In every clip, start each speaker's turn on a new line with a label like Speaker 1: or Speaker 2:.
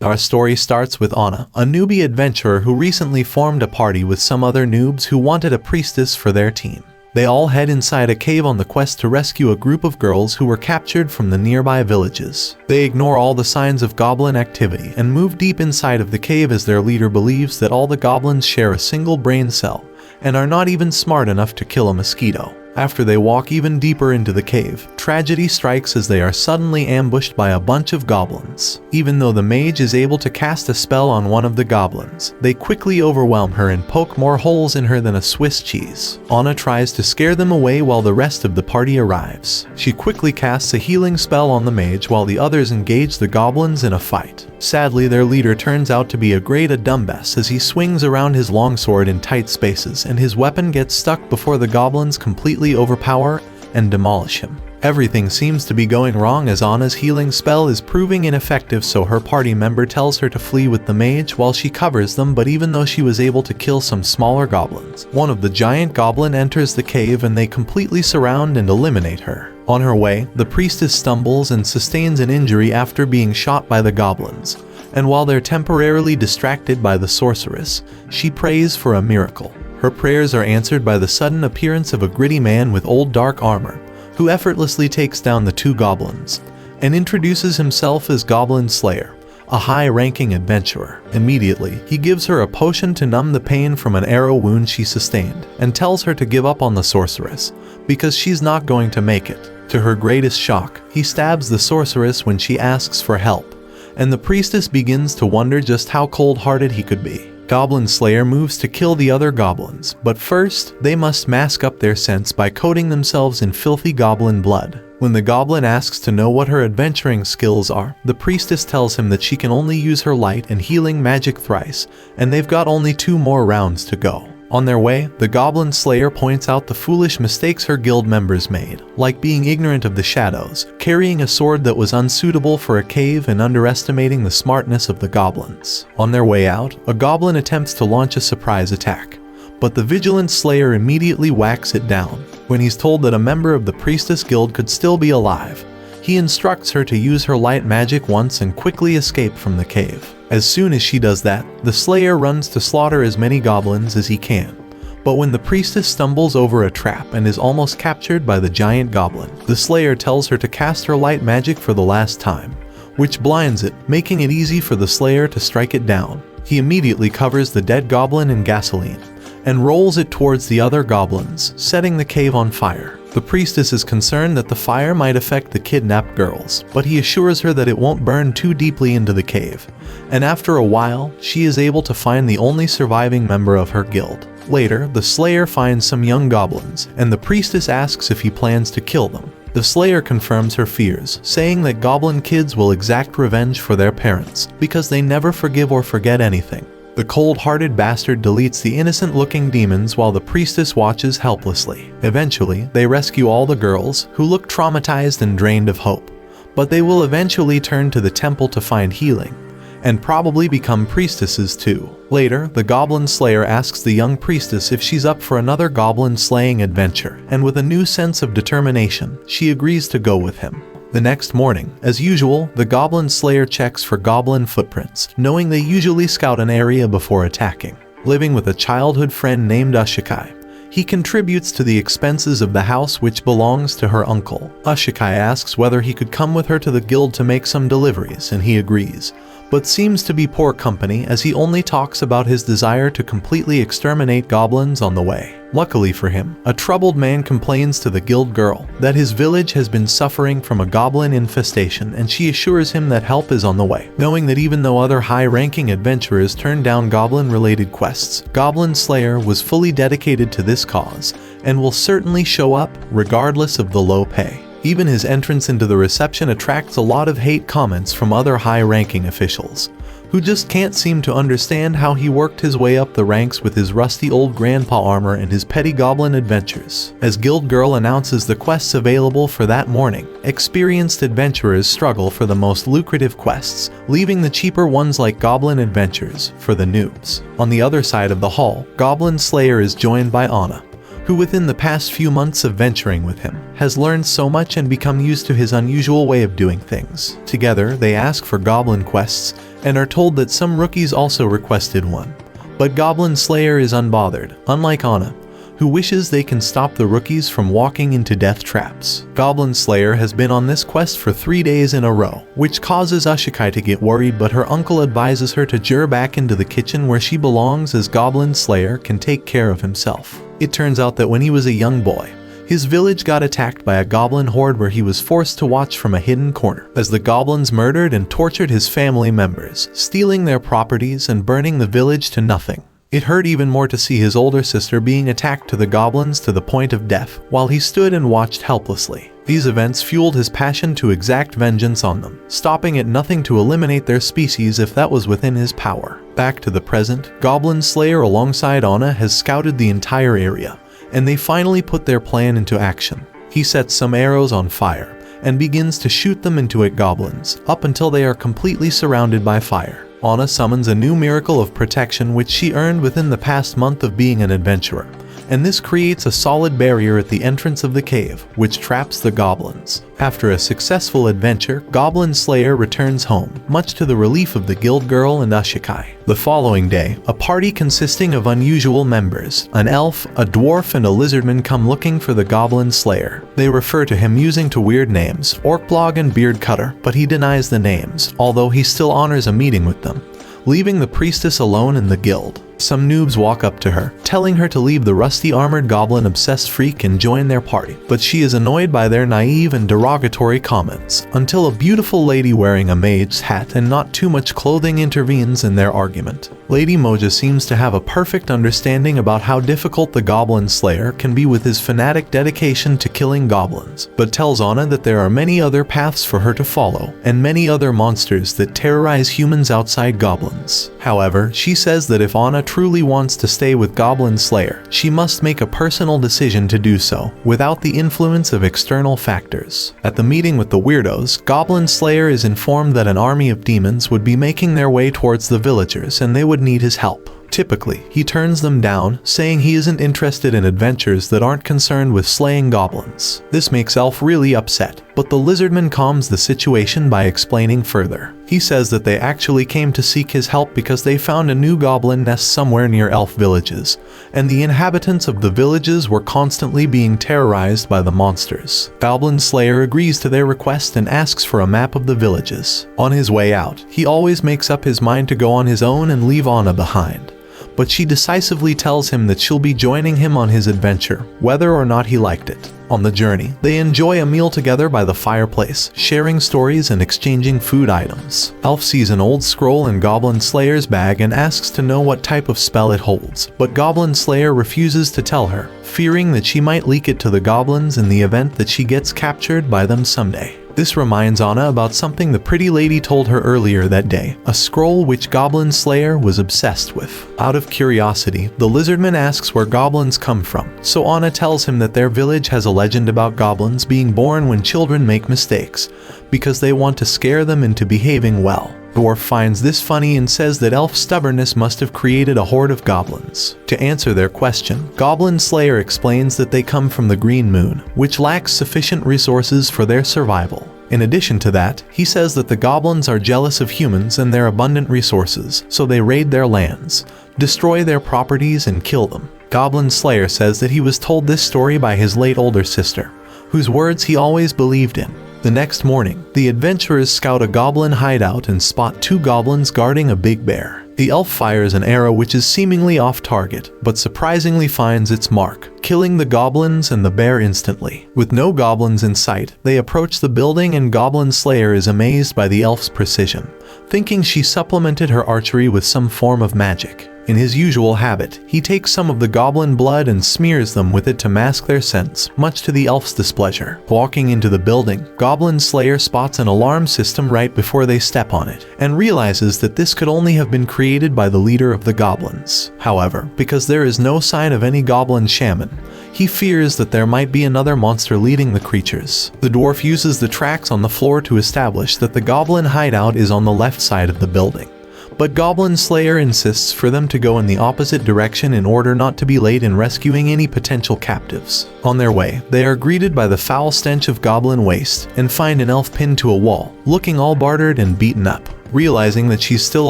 Speaker 1: Our story starts with Onna, a newbie adventurer who recently formed a party with some other noobs who wanted a priestess for their team. They all head inside a cave on the quest to rescue a group of girls who were captured from the nearby villages. They ignore all the signs of goblin activity and move deep inside of the cave as their leader believes that all the goblins share a single brain cell and are not even smart enough to kill a mosquito. After they walk even deeper into the cave, tragedy strikes as they are suddenly ambushed by a bunch of goblins. Even though the mage is able to cast a spell on one of the goblins, they quickly overwhelm her and poke more holes in her than a Swiss cheese. Onna tries to scare them away while the rest of the party arrives. She quickly casts a healing spell on the mage while the others engage the goblins in a fight. Sadly, their leader turns out to be a great dumbass as he swings around his longsword in tight spaces and his weapon gets stuck before the goblins completely overpower and demolish him. Everything seems to be going wrong as Anna's healing spell is proving ineffective, so her party member tells her to flee with the mage while she covers them, but even though she was able to kill some smaller goblins, one of the giant goblin enters the cave and they completely surround and eliminate her. On her way, the priestess stumbles and sustains an injury after being shot by the goblins, and while they're temporarily distracted by the sorceress, she prays for a miracle. Her prayers are answered by the sudden appearance of a gritty man with old dark armor, who effortlessly takes down the two goblins, and introduces himself as Goblin Slayer, a high-ranking adventurer. Immediately, he gives her a potion to numb the pain from an arrow wound she sustained, and tells her to give up on the sorceress, because she's not going to make it. To her greatest shock, he stabs the sorceress when she asks for help, and the priestess begins to wonder just how cold-hearted he could be. Goblin Slayer moves to kill the other goblins, but first, they must mask up their scents by coating themselves in filthy goblin blood. When the goblin asks to know what her adventuring skills are, the priestess tells him that she can only use her light and healing magic thrice, and they've got only 2 more rounds to go. On their way, the Goblin Slayer points out the foolish mistakes her guild members made, like being ignorant of the shadows, carrying a sword that was unsuitable for a cave, and underestimating the smartness of the goblins. On their way out, a goblin attempts to launch a surprise attack, but the Vigilant Slayer immediately whacks it down. When he's told that a member of the Priestess Guild could still be alive, he instructs her to use her light magic once and quickly escape from the cave. As soon as she does that, the Slayer runs to slaughter as many goblins as he can. But when the priestess stumbles over a trap and is almost captured by the giant goblin, the Slayer tells her to cast her light magic for the last time, which blinds it, making it easy for the Slayer to strike it down. He immediately covers the dead goblin in gasoline and rolls it towards the other goblins, setting the cave on fire. The priestess is concerned that the fire might affect the kidnapped girls, but he assures her that it won't burn too deeply into the cave, and after a while, she is able to find the only surviving member of her guild. Later, the Slayer finds some young goblins, and the priestess asks if he plans to kill them. The Slayer confirms her fears, saying that goblin kids will exact revenge for their parents, because they never forgive or forget anything. The cold-hearted bastard deletes the innocent-looking demons while the priestess watches helplessly. Eventually, they rescue all the girls, who look traumatized and drained of hope. But they will eventually turn to the temple to find healing, and probably become priestesses too. Later, the Goblin Slayer asks the young priestess if she's up for another goblin-slaying adventure, and with a new sense of determination, she agrees to go with him. The next morning, as usual, the Goblin Slayer checks for goblin footprints, knowing they usually scout an area before attacking. Living with a childhood friend named Ushikai, he contributes to the expenses of the house which belongs to her uncle. Ushikai asks whether he could come with her to the guild to make some deliveries, and he agrees, but seems to be poor company as he only talks about his desire to completely exterminate goblins on the way. Luckily for him, a troubled man complains to the guild girl that his village has been suffering from a goblin infestation, and she assures him that help is on the way. Knowing that even though other high-ranking adventurers turned down goblin-related quests, Goblin Slayer was fully dedicated to this cause and will certainly show up regardless of the low pay. Even his entrance into the reception attracts a lot of hate comments from other high-ranking officials, who just can't seem to understand how he worked his way up the ranks with his rusty old grandpa armor and his petty goblin adventures. As Guild Girl announces the quests available for that morning, experienced adventurers struggle for the most lucrative quests, leaving the cheaper ones like Goblin Adventures for the noobs. On the other side of the hall, Goblin Slayer is joined by Onna, who within the past few months of venturing with him, has learned so much and become used to his unusual way of doing things. Together, they ask for goblin quests and are told that some rookies also requested one. But Goblin Slayer is unbothered, unlike Onna, who wishes they can stop the rookies from walking into death traps. Goblin Slayer has been on this quest for 3 days in a row, which causes Ushikai to get worried, but her uncle advises her to journey back into the kitchen where she belongs, as Goblin Slayer can take care of himself. It turns out that when he was a young boy, his village got attacked by a goblin horde where he was forced to watch from a hidden corner as the goblins murdered and tortured his family members, stealing their properties and burning the village to nothing. It hurt even more to see his older sister being attacked to the goblins to the point of death, while he stood and watched helplessly. These events fueled his passion to exact vengeance on them, stopping at nothing to eliminate their species if that was within his power. Back to the present, Goblin Slayer alongside Onna has scouted the entire area, and they finally put their plan into action. He sets some arrows on fire, and begins to shoot them into it goblins, up until they are completely surrounded by fire. Onna summons a new miracle of protection which she earned within the past month of being an adventurer, and this creates a solid barrier at the entrance of the cave, which traps the goblins. After a successful adventure, Goblin Slayer returns home, much to the relief of the guild girl and Ushikai. The following day, a party consisting of unusual members, an elf, a dwarf, and a lizardman come looking for the Goblin Slayer. They refer to him using two weird names, Orkblog and Beard Cutter, but he denies the names, although he still honors a meeting with them, leaving the priestess alone in the guild. Some noobs walk up to her, telling her to leave the rusty armored goblin-obsessed freak and join their party, but she is annoyed by their naive and derogatory comments, until a beautiful lady wearing a mage's hat and not too much clothing intervenes in their argument. Lady Moja seems to have a perfect understanding about how difficult the Goblin Slayer can be with his fanatic dedication to killing goblins, but tells Onna that there are many other paths for her to follow, and many other monsters that terrorize humans outside goblins. However, she says that if Onna truly wants to stay with Goblin Slayer, she must make a personal decision to do so, without the influence of external factors. At the meeting with the weirdos, Goblin Slayer is informed that an army of demons would be making their way towards the villagers and they would need his help. Typically, he turns them down, saying he isn't interested in adventures that aren't concerned with slaying goblins. This makes Elf really upset, but the lizardman calms the situation by explaining further. He says that they actually came to seek his help because they found a new goblin nest somewhere near elf villages, and the inhabitants of the villages were constantly being terrorized by the monsters. Goblin Slayer agrees to their request and asks for a map of the villages. On his way out, he always makes up his mind to go on his own and leave Onna behind, but she decisively tells him that she'll be joining him on his adventure, whether or not he liked it. On the journey, they enjoy a meal together by the fireplace, sharing stories and exchanging food items. Elf sees an old scroll in Goblin Slayer's bag and asks to know what type of spell it holds, but Goblin Slayer refuses to tell her, fearing that she might leak it to the goblins in the event that she gets captured by them someday. This reminds Onna about something the pretty lady told her earlier that day, a scroll which Goblin Slayer was obsessed with. Out of curiosity, the lizardman asks where goblins come from, so Onna tells him that their village has a legend about goblins being born when children make mistakes, because they want to scare them into behaving well. Dwarf finds this funny and says that elf stubbornness must have created a horde of goblins. To answer their question, Goblin Slayer explains that they come from the Green Moon, which lacks sufficient resources for their survival. In addition to that, he says that the goblins are jealous of humans and their abundant resources, so they raid their lands, destroy their properties, and kill them. Goblin Slayer says that he was told this story by his late older sister, whose words he always believed in. The next morning, the adventurers scout a goblin hideout and spot two goblins guarding a big bear. The elf fires an arrow which is seemingly off target, but surprisingly finds its mark, killing the goblins and the bear instantly. With no goblins in sight, they approach the building and Goblin Slayer is amazed by the elf's precision, thinking she supplemented her archery with some form of magic. In his usual habit, he takes some of the goblin blood and smears them with it to mask their scents, much to the elf's displeasure. Walking into the building, Goblin Slayer spots an alarm system right before they step on it, and realizes that this could only have been created by the leader of the goblins. However, because there is no sign of any goblin shaman, he fears that there might be another monster leading the creatures. The dwarf uses the tracks on the floor to establish that the goblin hideout is on the left side of the building, but Goblin Slayer insists for them to go in the opposite direction in order not to be late in rescuing any potential captives. On their way, they are greeted by the foul stench of goblin waste and find an elf pinned to a wall, looking all bartered and beaten up. Realizing that she's still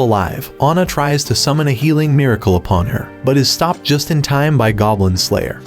Speaker 1: alive, Onna tries to summon a healing miracle upon her, but is stopped just in time by Goblin Slayer,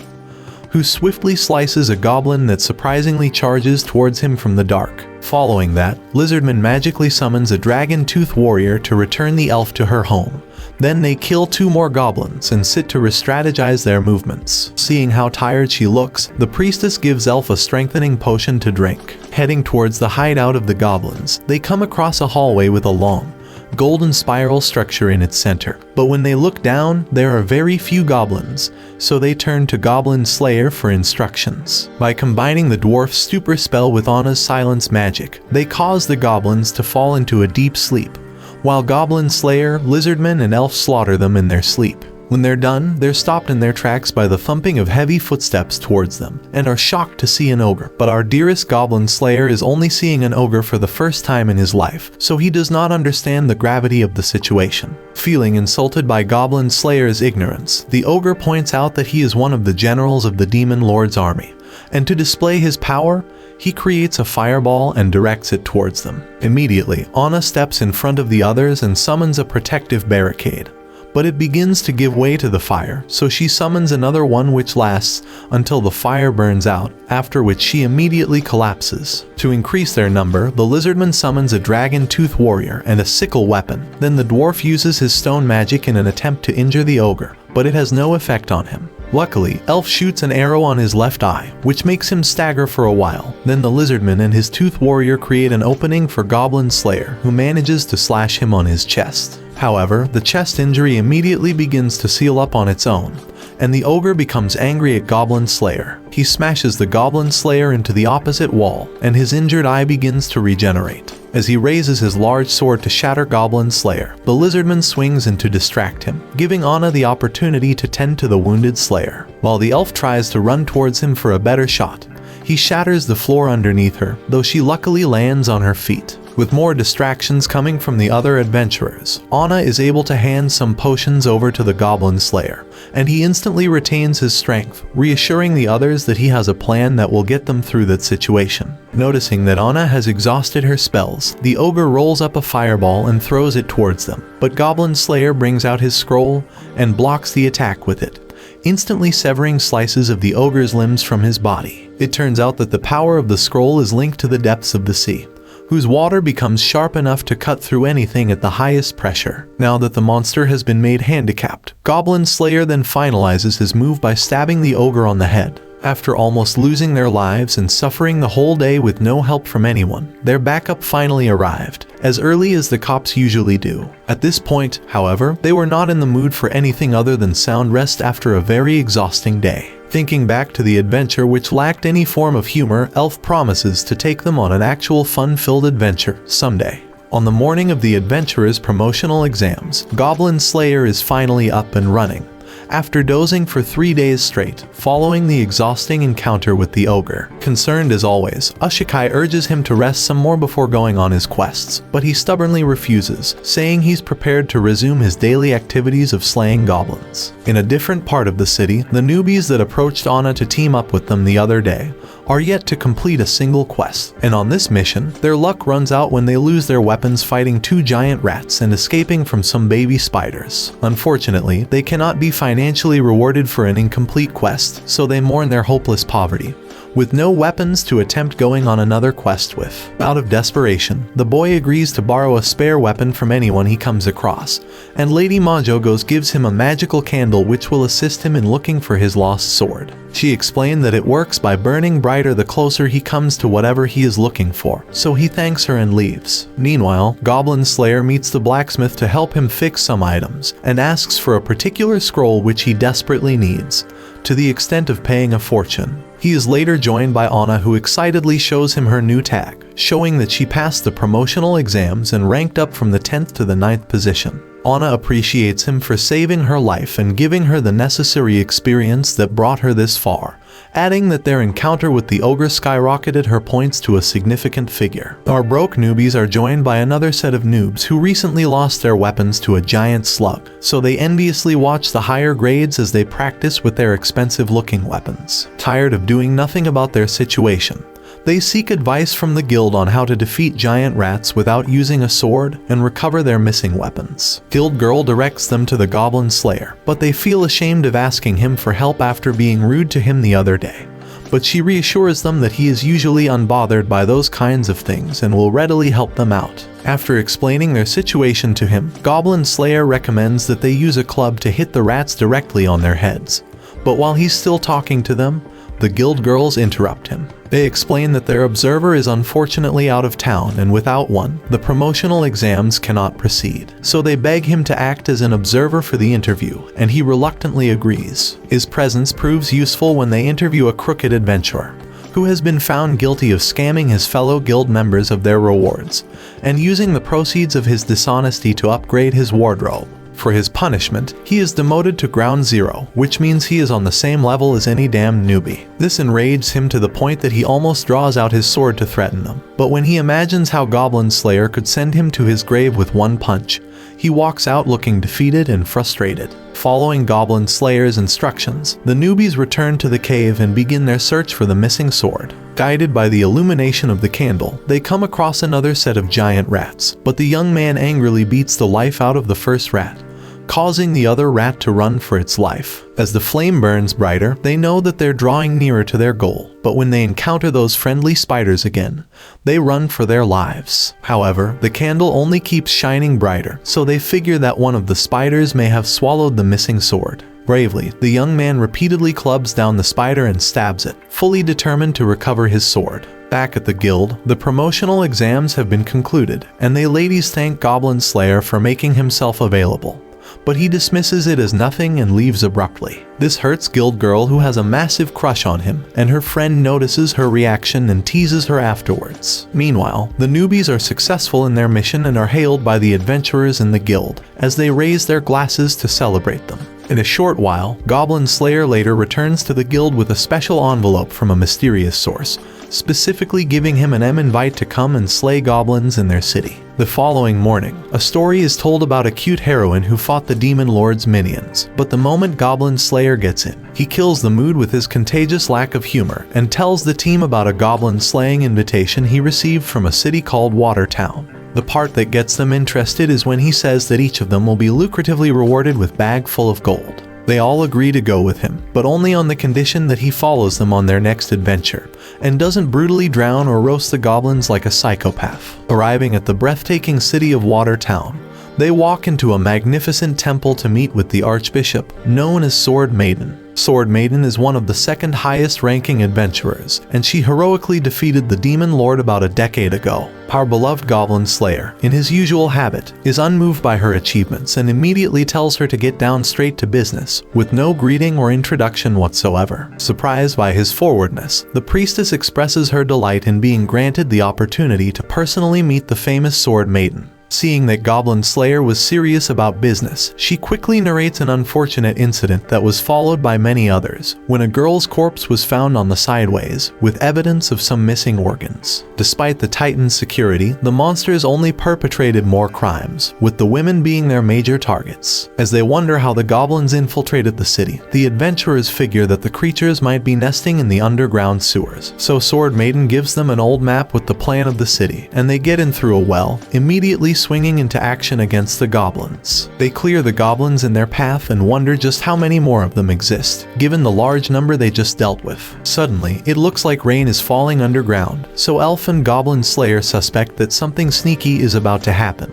Speaker 1: who swiftly slices a goblin that surprisingly charges towards him from the dark. Following that, Lizardman magically summons a dragon-tooth warrior to return the elf to her home. Then they kill 2 more goblins and sit to re-strategize their movements. Seeing how tired she looks, the priestess gives Elf a strengthening potion to drink. Heading towards the hideout of the goblins, they come across a hallway with a long, golden spiral structure in its center. But when they look down, there are very few goblins, so they turn to Goblin Slayer for instructions. By combining the dwarf's stupor spell with Onna's silence magic, they cause the goblins to fall into a deep sleep, while Goblin Slayer, Lizardman, and Elf slaughter them in their sleep. When they're done, they're stopped in their tracks by the thumping of heavy footsteps towards them, and are shocked to see an ogre. But our dearest Goblin Slayer is only seeing an ogre for the first time in his life, so he does not understand the gravity of the situation. Feeling insulted by Goblin Slayer's ignorance, the ogre points out that he is one of the generals of the Demon Lord's army, and to display his power, he creates a fireball and directs it towards them. Immediately, Onna steps in front of the others and summons a protective barricade. But it begins to give way to the fire, so she summons another one which lasts until the fire burns out, after which she immediately collapses. To increase their number, the Lizardman summons a dragon-tooth warrior and a sickle weapon. Then the dwarf uses his stone magic in an attempt to injure the ogre, but it has no effect on him. Luckily, Elf shoots an arrow on his left eye, which makes him stagger for a while. Then the Lizardman and his tooth warrior create an opening for Goblin Slayer, who manages to slash him on his chest. However, the chest injury immediately begins to seal up on its own, and the ogre becomes angry at Goblin Slayer. He smashes the Goblin Slayer into the opposite wall, and his injured eye begins to regenerate. As he raises his large sword to shatter Goblin Slayer, the Lizardman swings in to distract him, giving Onna the opportunity to tend to the wounded Slayer. While the elf tries to run towards him for a better shot, he shatters the floor underneath her, though she luckily lands on her feet. With more distractions coming from the other adventurers, Onna is able to hand some potions over to the Goblin Slayer, and he instantly retains his strength, reassuring the others that he has a plan that will get them through that situation. Noticing that Onna has exhausted her spells, the ogre rolls up a fireball and throws it towards them, but Goblin Slayer brings out his scroll and blocks the attack with it, instantly severing slices of the ogre's limbs from his body. It turns out that the power of the scroll is linked to the depths of the sea, whose water becomes sharp enough to cut through anything at the highest pressure. Now that the monster has been made handicapped, Goblin Slayer then finalizes his move by stabbing the ogre on the head. After almost losing their lives and suffering the whole day with no help from anyone, their backup finally arrived, as early as the cops usually do. At this point, however, they were not in the mood for anything other than sound rest after a very exhausting day. Thinking back to the adventure which lacked any form of humor, Elf promises to take them on an actual fun-filled adventure someday. On the morning of the adventurers' promotional exams, Goblin Slayer is finally up and running, after dozing for 3 days straight, following the exhausting encounter with the ogre. Concerned as always, Ushikai urges him to rest some more before going on his quests, but he stubbornly refuses, saying he's prepared to resume his daily activities of slaying goblins. In a different part of the city, the newbies that approached Onna to team up with them the other day are yet to complete a single quest, and on this mission, their luck runs out when they lose their weapons fighting 2 giant rats and escaping from some baby spiders. Unfortunately, they cannot be financially rewarded for an incomplete quest, so they mourn their hopeless poverty, with no weapons to attempt going on another quest with. Out of desperation, the boy agrees to borrow a spare weapon from anyone he comes across, and Lady Majogos gives him a magical candle which will assist him in looking for his lost sword. She explained that it works by burning brighter the closer he comes to whatever he is looking for, so he thanks her and leaves. Meanwhile, Goblin Slayer meets the blacksmith to help him fix some items, and asks for a particular scroll which he desperately needs, to the extent of paying a fortune. He is later joined by Onna, who excitedly shows him her new tag, showing that she passed the promotional exams and ranked up from the 10th to the 9th position. Onna appreciates him for saving her life and giving her the necessary experience that brought her this far, adding that their encounter with the ogre skyrocketed her points to a significant figure. Our broke newbies are joined by another set of noobs who recently lost their weapons to a giant slug, so they enviously watch the higher grades as they practice with their expensive-looking weapons. Tired of doing nothing about their situation, they seek advice from the guild on how to defeat giant rats without using a sword and recover their missing weapons. Guild girl directs them to the Goblin Slayer, but they feel ashamed of asking him for help after being rude to him the other day. But she reassures them that he is usually unbothered by those kinds of things and will readily help them out. After explaining their situation to him, Goblin Slayer recommends that they use a club to hit the rats directly on their heads. But while he's still talking to them, the guild girls interrupt him. They explain that their observer is unfortunately out of town, and without one, the promotional exams cannot proceed. So they beg him to act as an observer for the interview, and he reluctantly agrees. His presence proves useful when they interview a crooked adventurer, who has been found guilty of scamming his fellow guild members of their rewards, and using the proceeds of his dishonesty to upgrade his wardrobe. For his punishment, he is demoted to Ground Zero, which means he is on the same level as any damn newbie. This enrages him to the point that he almost draws out his sword to threaten them. But when he imagines how Goblin Slayer could send him to his grave with one punch, he walks out looking defeated and frustrated. Following Goblin Slayer's instructions, the newbies return to the cave and begin their search for the missing sword. Guided by the illumination of the candle, they come across another set of giant rats, but the young man angrily beats the life out of the first rat, causing the other rat to run for its life. As the flame burns brighter, they know that they're drawing nearer to their goal, but when they encounter those friendly spiders again, they run for their lives. However, the candle only keeps shining brighter, so they figure that one of the spiders may have swallowed the missing sword. Bravely, the young man repeatedly clubs down the spider and stabs it, fully determined to recover his sword. Back at the guild, the promotional exams have been concluded, and they ladies thank Goblin Slayer for making himself available. But he dismisses it as nothing and leaves abruptly. This hurts Guild Girl, who has a massive crush on him, and her friend notices her reaction and teases her afterwards. Meanwhile, the newbies are successful in their mission and are hailed by the adventurers in the guild as they raise their glasses to celebrate them. In a short while, Goblin Slayer later returns to the guild with a special envelope from a mysterious source, specifically giving him an invite to come and slay goblins in their city. The following morning, a story is told about a cute heroine who fought the Demon Lord's minions, but the moment Goblin Slayer gets in, he kills the mood with his contagious lack of humor and tells the team about a goblin slaying invitation he received from a city called Watertown. The part that gets them interested is when he says that each of them will be lucratively rewarded with a bag full of gold. They all agree to go with him, but only on the condition that he follows them on their next adventure, and doesn't brutally drown or roast the goblins like a psychopath. Arriving at the breathtaking city of Watertown, they walk into a magnificent temple to meet with the Archbishop, known as Sword Maiden. Sword Maiden is one of the second highest ranking adventurers, and she heroically defeated the Demon Lord about a decade ago. Our beloved Goblin Slayer, in his usual habit, is unmoved by her achievements and immediately tells her to get down straight to business, with no greeting or introduction whatsoever. Surprised by his forwardness, the priestess expresses her delight in being granted the opportunity to personally meet the famous Sword Maiden. Seeing that Goblin Slayer was serious about business, she quickly narrates an unfortunate incident that was followed by many others, when a girl's corpse was found on the sideways, with evidence of some missing organs. Despite the Titan's security, the monsters only perpetrated more crimes, with the women being their major targets. As they wonder how the goblins infiltrated the city, the adventurers figure that the creatures might be nesting in the underground sewers. So Sword Maiden gives them an old map with the plan of the city, and they get in through a well, immediately swinging into action against the goblins. They clear the goblins in their path and wonder just how many more of them exist, given the large number they just dealt with. Suddenly, it looks like rain is falling underground, so Elf and Goblin Slayer suspect that something sneaky is about to happen,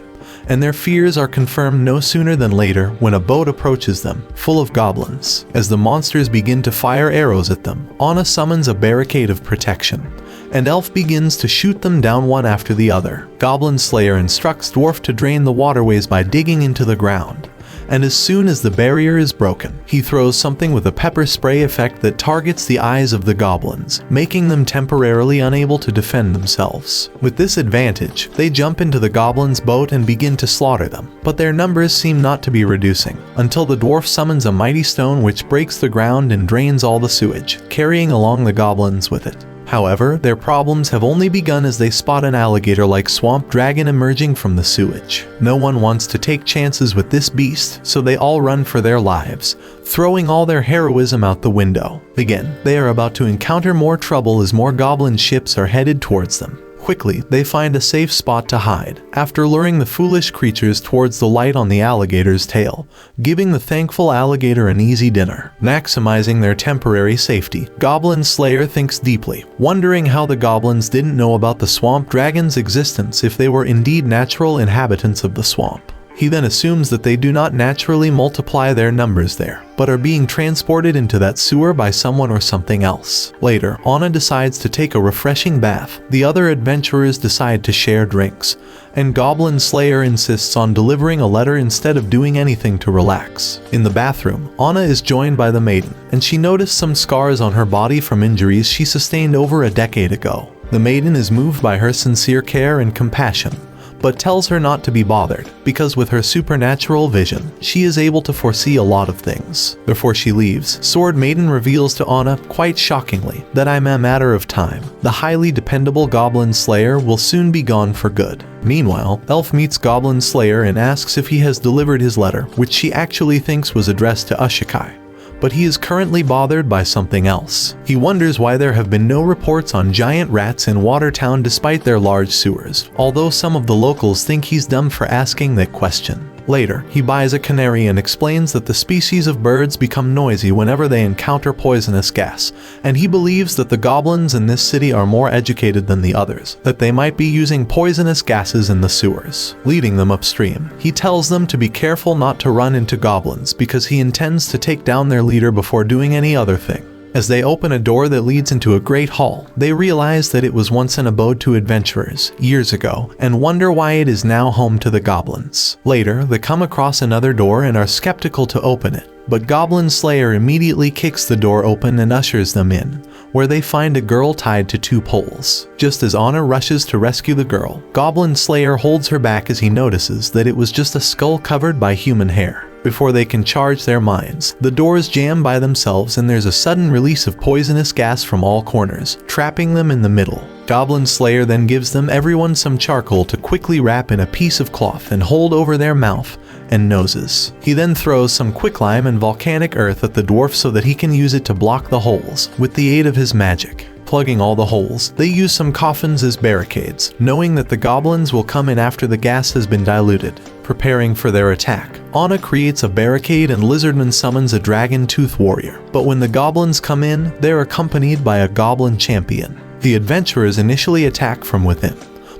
Speaker 1: and their fears are confirmed no sooner than later when a boat approaches them, full of goblins. As the monsters begin to fire arrows at them, Onna summons a barricade of protection, and Elf begins to shoot them down one after the other. Goblin Slayer instructs Dwarf to drain the waterways by digging into the ground, and as soon as the barrier is broken, he throws something with a pepper spray effect that targets the eyes of the goblins, making them temporarily unable to defend themselves. With this advantage, they jump into the goblins' boat and begin to slaughter them, but their numbers seem not to be reducing, until the dwarf summons a mighty stone which breaks the ground and drains all the sewage, carrying along the goblins with it. However, their problems have only begun as they spot an alligator-like swamp dragon emerging from the sewage. No one wants to take chances with this beast, so they all run for their lives, throwing all their heroism out the window. Again, they are about to encounter more trouble as more goblin ships are headed towards them. Quickly, they find a safe spot to hide, after luring the foolish creatures towards the light on the alligator's tail, giving the thankful alligator an easy dinner. Maximizing their temporary safety, Goblin Slayer thinks deeply, wondering how the goblins didn't know about the swamp dragon's existence if they were indeed natural inhabitants of the swamp. He then assumes that they do not naturally multiply their numbers there, but are being transported into that sewer by someone or something else. Later, Onna decides to take a refreshing bath. The other adventurers decide to share drinks, and Goblin Slayer insists on delivering a letter instead of doing anything to relax. In the bathroom, Onna is joined by the Maiden, and she noticed some scars on her body from injuries she sustained over a decade ago. The Maiden is moved by her sincere care and compassion, but tells her not to be bothered, because with her supernatural vision, she is able to foresee a lot of things. Before she leaves, Sword Maiden reveals to Onna, quite shockingly, that I'm a matter of time. The highly dependable Goblin Slayer will soon be gone for good. Meanwhile, Elf meets Goblin Slayer and asks if he has delivered his letter, which she actually thinks was addressed to Ushikai. But he is currently bothered by something else. He wonders why there have been no reports on giant rats in Watertown despite their large sewers, although some of the locals think he's dumb for asking that question. Later, he buys a canary and explains that the species of birds become noisy whenever they encounter poisonous gas, and he believes that the goblins in this city are more educated than the others, that they might be using poisonous gases in the sewers, leading them upstream. He tells them to be careful not to run into goblins because he intends to take down their leader before doing any other thing. As they open a door that leads into a great hall, they realize that it was once an abode to adventurers, years ago, and wonder why it is now home to the goblins. Later, they come across another door and are skeptical to open it, but Goblin Slayer immediately kicks the door open and ushers them in, where they find a girl tied to two poles. Just as Onna rushes to rescue the girl, Goblin Slayer holds her back as he notices that it was just a skull covered by human hair. Before they can charge their minds, the doors jam by themselves and there's a sudden release of poisonous gas from all corners, trapping them in the middle. Goblin Slayer then gives them everyone some charcoal to quickly wrap in a piece of cloth and hold over their mouth and noses. He then throws some quicklime and volcanic earth at the dwarf so that he can use it to block the holes, with the aid of his magic. Plugging all the holes, they use some coffins as barricades, knowing that the goblins will come in after the gas has been diluted. Preparing for their attack, Onna creates a barricade and Lizardman summons a dragon-tooth warrior. But when the goblins come in, they're accompanied by a Goblin Champion. The adventurers initially attack from within,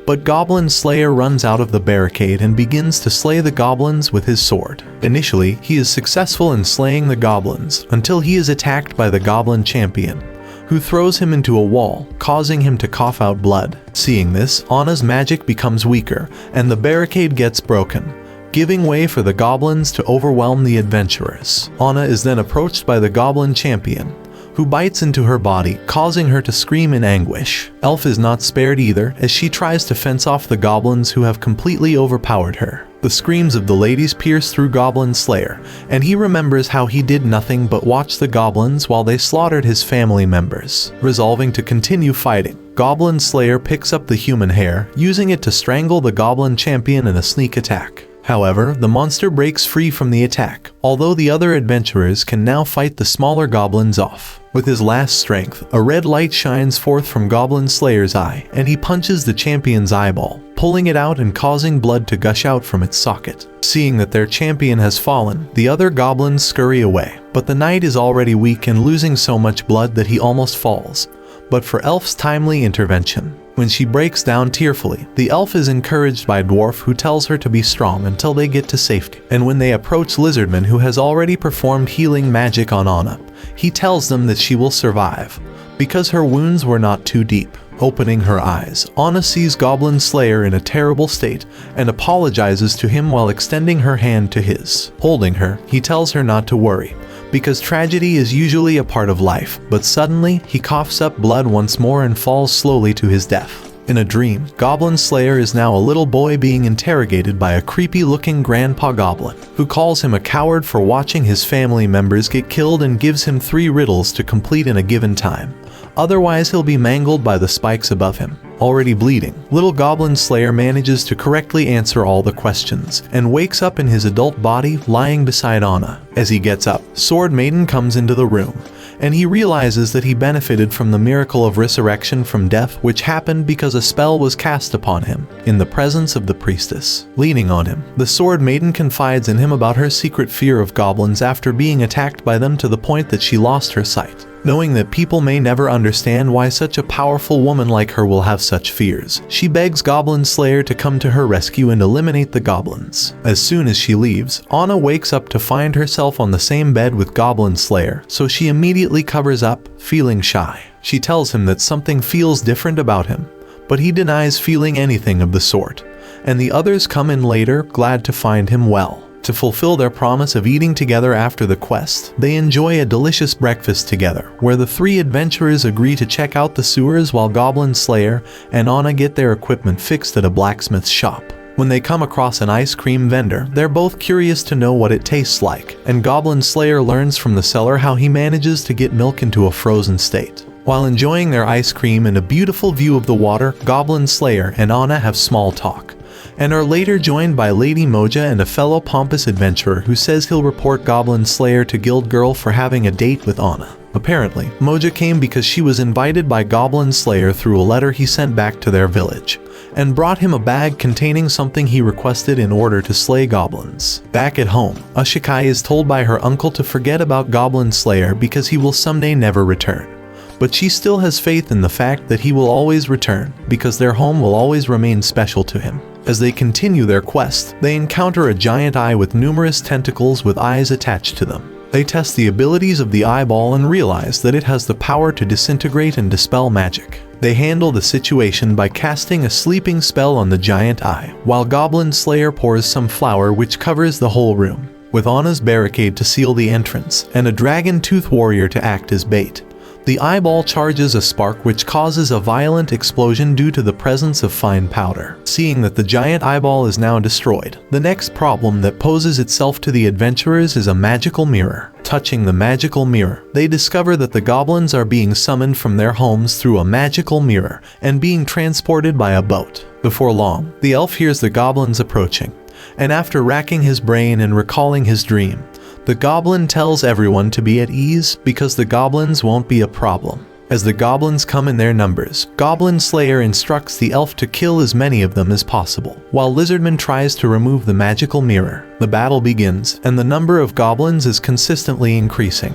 Speaker 1: but Goblin Slayer runs out of the barricade and begins to slay the goblins with his sword. Initially, he is successful in slaying the goblins, until he is attacked by the Goblin Champion, who throws him into a wall, causing him to cough out blood. Seeing this, Anna's magic becomes weaker, and the barricade gets broken, giving way for the goblins to overwhelm the adventurers. Onna is then approached by the Goblin Champion, who bites into her body, causing her to scream in anguish. Elf is not spared either, as she tries to fence off the goblins who have completely overpowered her. The screams of the ladies pierce through Goblin Slayer, and he remembers how he did nothing but watch the goblins while they slaughtered his family members. Resolving to continue fighting, Goblin Slayer picks up the human hair, using it to strangle the Goblin Champion in a sneak attack. However, the monster breaks free from the attack, although the other adventurers can now fight the smaller goblins off. With his last strength, a red light shines forth from Goblin Slayer's eye, and he punches the champion's eyeball, pulling it out and causing blood to gush out from its socket. Seeing that their champion has fallen, the other goblins scurry away, but the knight is already weak and losing so much blood that he almost falls, but for Elf's timely intervention. When she breaks down tearfully, the elf is encouraged by Dwarf, who tells her to be strong until they get to safety. And when they approach Lizardman, who has already performed healing magic on Onna, he tells them that she will survive, because her wounds were not too deep. Opening her eyes, Onna sees Goblin Slayer in a terrible state and apologizes to him while extending her hand to his. Holding her, he tells her not to worry, because tragedy is usually a part of life, but suddenly, he coughs up blood once more and falls slowly to his death. In a dream, Goblin Slayer is now a little boy being interrogated by a creepy-looking grandpa goblin, who calls him a coward for watching his family members get killed and gives him 3 riddles to complete in a given time. Otherwise, he'll be mangled by the spikes above him. Already bleeding, little Goblin Slayer manages to correctly answer all the questions, and wakes up in his adult body lying beside Onna. As he gets up, Sword Maiden comes into the room, and he realizes that he benefited from the miracle of resurrection from death, which happened because a spell was cast upon him, in the presence of the priestess. Leaning on him, the Sword Maiden confides in him about her secret fear of goblins after being attacked by them to the point that she lost her sight. Knowing that people may never understand why such a powerful woman like her will have such fears, she begs Goblin Slayer to come to her rescue and eliminate the goblins. As soon as she leaves, Onna wakes up to find herself on the same bed with Goblin Slayer, so she immediately covers up, feeling shy. She tells him that something feels different about him, but he denies feeling anything of the sort, and the others come in later, glad to find him well. To fulfill their promise of eating together after the quest, they enjoy a delicious breakfast together, where the 3 adventurers agree to check out the sewers while Goblin Slayer and Onna get their equipment fixed at a blacksmith's shop. When they come across an ice cream vendor, they're both curious to know what it tastes like, and Goblin Slayer learns from the seller how he manages to get milk into a frozen state. While enjoying their ice cream and a beautiful view of the water, Goblin Slayer and Onna have small talk, and are later joined by Lady Moja and a fellow pompous adventurer who says he'll report Goblin Slayer to Guild Girl for having a date with Onna. Apparently, Moja came because she was invited by Goblin Slayer through a letter he sent back to their village, and brought him a bag containing something he requested in order to slay goblins. Back at home, Ashikai is told by her uncle to forget about Goblin Slayer because he will someday never return. But she still has faith in the fact that he will always return, because their home will always remain special to him. As they continue their quest, they encounter a giant eye with numerous tentacles with eyes attached to them. They test the abilities of the eyeball and realize that it has the power to disintegrate and dispel magic. They handle the situation by casting a sleeping spell on the giant eye, while Goblin Slayer pours some flour which covers the whole room, with Anna's barricade to seal the entrance, and a dragon tooth warrior to act as bait. The eyeball charges a spark which causes a violent explosion due to the presence of fine powder. Seeing that the giant eyeball is now destroyed, the next problem that poses itself to the adventurers is a magical mirror. Touching the magical mirror, they discover that the goblins are being summoned from their homes through a magical mirror and being transported by a boat. Before long, the elf hears the goblins approaching, and after racking his brain and recalling his dream, the goblin tells everyone to be at ease because the goblins won't be a problem. As the goblins come in their numbers, Goblin Slayer instructs the elf to kill as many of them as possible, while Lizardman tries to remove the magical mirror. The battle begins, and the number of goblins is consistently increasing,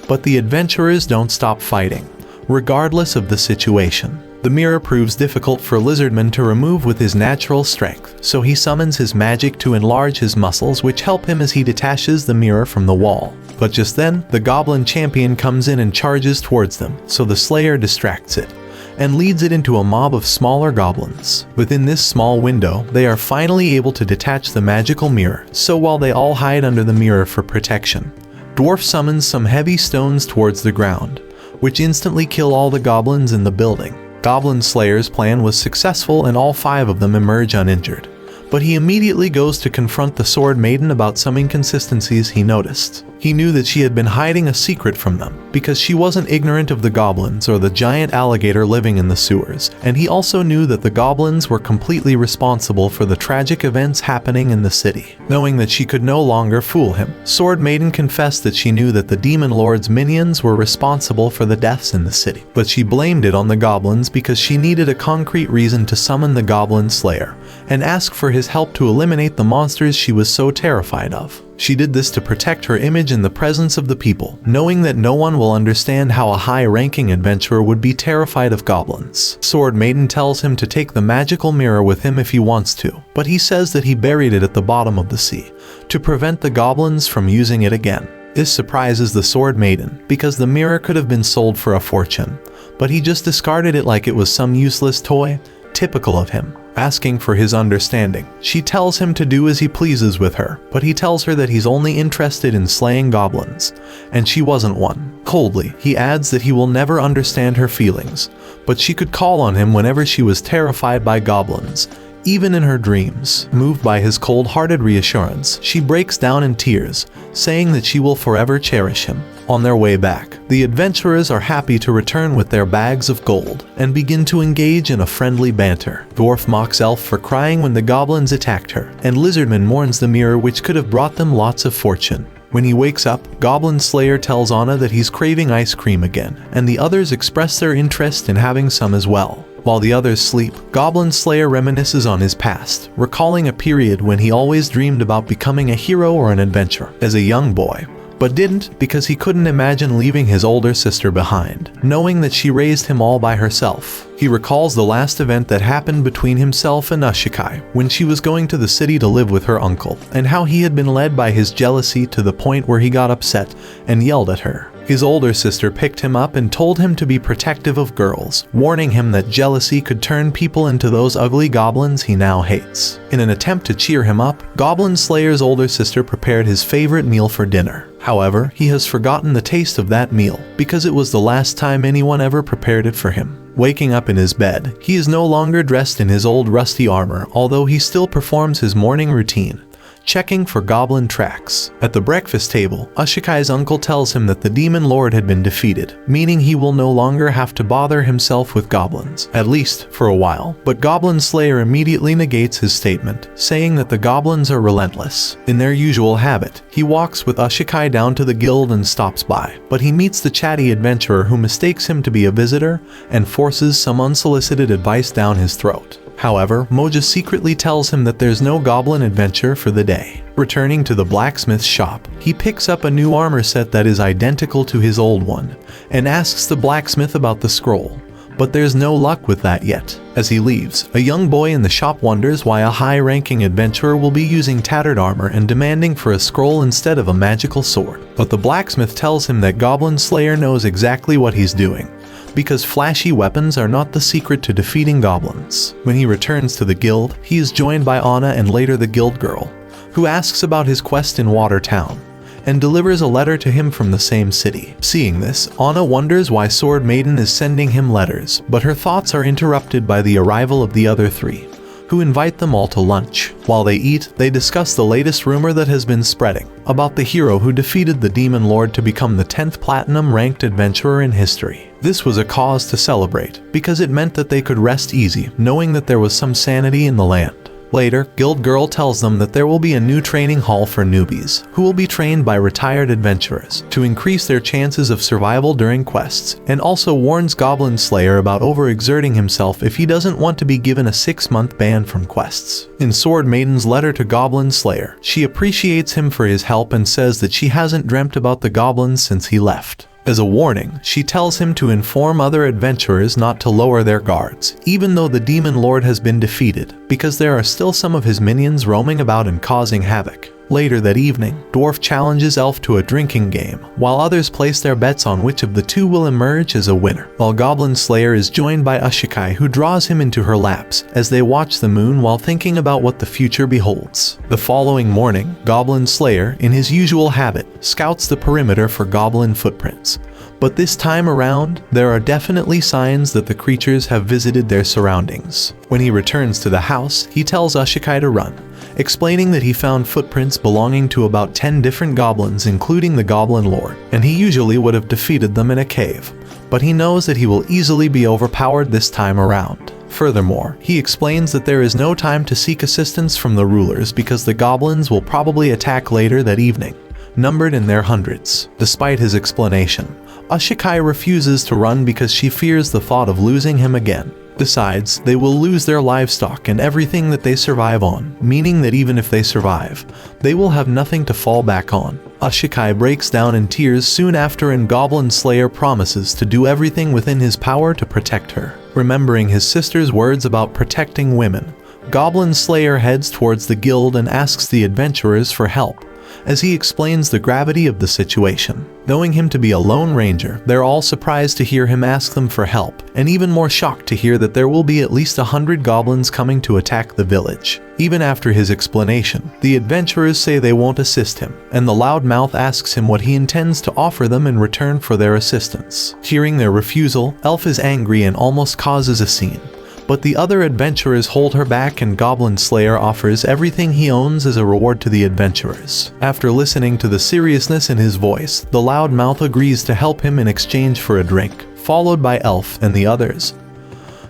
Speaker 1: but the adventurers don't stop fighting, regardless of the situation. The mirror proves difficult for Lizardman to remove with his natural strength, so he summons his magic to enlarge his muscles, which help him as he detaches the mirror from the wall. But just then, the Goblin Champion comes in and charges towards them, so the Slayer distracts it, and leads it into a mob of smaller goblins. Within this small window, they are finally able to detach the magical mirror, so while they all hide under the mirror for protection, Dwarf summons some heavy stones towards the ground, which instantly kill all the goblins in the building. Goblin Slayer's plan was successful and all 5 of them emerge uninjured, but he immediately goes to confront the Sword Maiden about some inconsistencies he noticed. He knew that she had been hiding a secret from them, because she wasn't ignorant of the goblins or the giant alligator living in the sewers, and he also knew that the goblins were completely responsible for the tragic events happening in the city. Knowing that she could no longer fool him, Sword Maiden confessed that she knew that the Demon Lord's minions were responsible for the deaths in the city, but she blamed it on the goblins because she needed a concrete reason to summon the Goblin Slayer, and ask for his help to eliminate the monsters she was so terrified of. She did this to protect her image in the presence of the people, knowing that no one will understand how a high-ranking adventurer would be terrified of goblins. Sword Maiden tells him to take the magical mirror with him if he wants to, but he says that he buried it at the bottom of the sea, to prevent the goblins from using it again. This surprises the Sword Maiden, because the mirror could have been sold for a fortune, but he just discarded it like it was some useless toy, typical of him. Asking for his understanding, she tells him to do as he pleases with her, but he tells her that he's only interested in slaying goblins, and she wasn't one. Coldly, he adds that he will never understand her feelings, but she could call on him whenever she was terrified by goblins, even in her dreams. Moved by his cold-hearted reassurance, she breaks down in tears, saying that she will forever cherish him. On their way back, the adventurers are happy to return with their bags of gold and begin to engage in a friendly banter. Dwarf mocks Elf for crying when the goblins attacked her, and Lizardman mourns the mirror which could have brought them lots of fortune. When he wakes up, Goblin Slayer tells Onna that he's craving ice cream again, and the others express their interest in having some as well. While the others sleep, Goblin Slayer reminisces on his past, recalling a period when he always dreamed about becoming a hero or an adventurer as a young boy, but didn't because he couldn't imagine leaving his older sister behind, knowing that she raised him all by herself. He recalls the last event that happened between himself and Ashikai when she was going to the city to live with her uncle, and how he had been led by his jealousy to the point where he got upset and yelled at her. His older sister picked him up and told him to be protective of girls, warning him that jealousy could turn people into those ugly goblins he now hates. In an attempt to cheer him up, Goblin Slayer's older sister prepared his favorite meal for dinner. However, he has forgotten the taste of that meal because it was the last time anyone ever prepared it for him. Waking up in his bed, he is no longer dressed in his old rusty armor, although he still performs his morning routine, checking for goblin tracks. At the breakfast table, Ashikai's uncle tells him that the demon lord had been defeated, meaning he will no longer have to bother himself with goblins, at least for a while. But Goblin Slayer immediately negates his statement, saying that the goblins are relentless. In their usual habit, he walks with Ashikai down to the guild and stops by, but he meets the chatty adventurer who mistakes him to be a visitor and forces some unsolicited advice down his throat. However, Moja secretly tells him that there's no goblin adventure for the day. Returning to the blacksmith's shop, he picks up a new armor set that is identical to his old one, and asks the blacksmith about the scroll. But there's no luck with that yet. As he leaves, a young boy in the shop wonders why a high-ranking adventurer will be using tattered armor and demanding for a scroll instead of a magical sword. But the blacksmith tells him that Goblin Slayer knows exactly what he's doing, because flashy weapons are not the secret to defeating goblins. When he returns to the guild, he is joined by Onna and later the guild girl, who asks about his quest in Watertown, and delivers a letter to him from the same city. Seeing this, Onna wonders why Sword Maiden is sending him letters, but her thoughts are interrupted by the arrival of the other three, who invite them all to lunch. While they eat, they discuss the latest rumor that has been spreading about the hero who defeated the Demon Lord to become the 10th platinum-ranked adventurer in history. This was a cause to celebrate, because it meant that they could rest easy, knowing that there was some sanity in the land. Later, Guild Girl tells them that there will be a new training hall for newbies, who will be trained by retired adventurers to increase their chances of survival during quests, and also warns Goblin Slayer about overexerting himself if he doesn't want to be given a 6-month ban from quests. In Sword Maiden's letter to Goblin Slayer, she appreciates him for his help and says that she hasn't dreamt about the goblins since he left. As a warning, she tells him to inform other adventurers not to lower their guards, even though the Demon Lord has been defeated, because there are still some of his minions roaming about and causing havoc. Later that evening, Dwarf challenges Elf to a drinking game, while others place their bets on which of the two will emerge as a winner. While Goblin Slayer is joined by Ashikai, who draws him into her laps as they watch the moon while thinking about what the future beholds. The following morning, Goblin Slayer, in his usual habit, scouts the perimeter for goblin footprints. But this time around, there are definitely signs that the creatures have visited their surroundings. When he returns to the house, he tells Ashikai to run, explaining that he found footprints belonging to about 10 different goblins, including the Goblin Lord, and he usually would have defeated them in a cave, but he knows that he will easily be overpowered this time around. Furthermore, he explains that there is no time to seek assistance from the rulers because the goblins will probably attack later that evening, numbered in their hundreds. Despite his explanation, Ashikai refuses to run because she fears the thought of losing him again. Besides, they will lose their livestock and everything that they survive on, meaning that even if they survive, they will have nothing to fall back on. Ashikai breaks down in tears soon after, and Goblin Slayer promises to do everything within his power to protect her. Remembering his sister's words about protecting women, Goblin Slayer heads towards the guild and asks the adventurers for help, as he explains the gravity of the situation. Knowing him to be a lone ranger, they're all surprised to hear him ask them for help, and even more shocked to hear that there will be at least 100 goblins coming to attack the village. Even after his explanation, the adventurers say they won't assist him, and the loudmouth asks him what he intends to offer them in return for their assistance. Hearing their refusal, Elf is angry and almost causes a scene. But the other adventurers hold her back, and Goblin Slayer offers everything he owns as a reward to the adventurers. After listening to the seriousness in his voice, the loudmouth agrees to help him in exchange for a drink, followed by Elf and the others,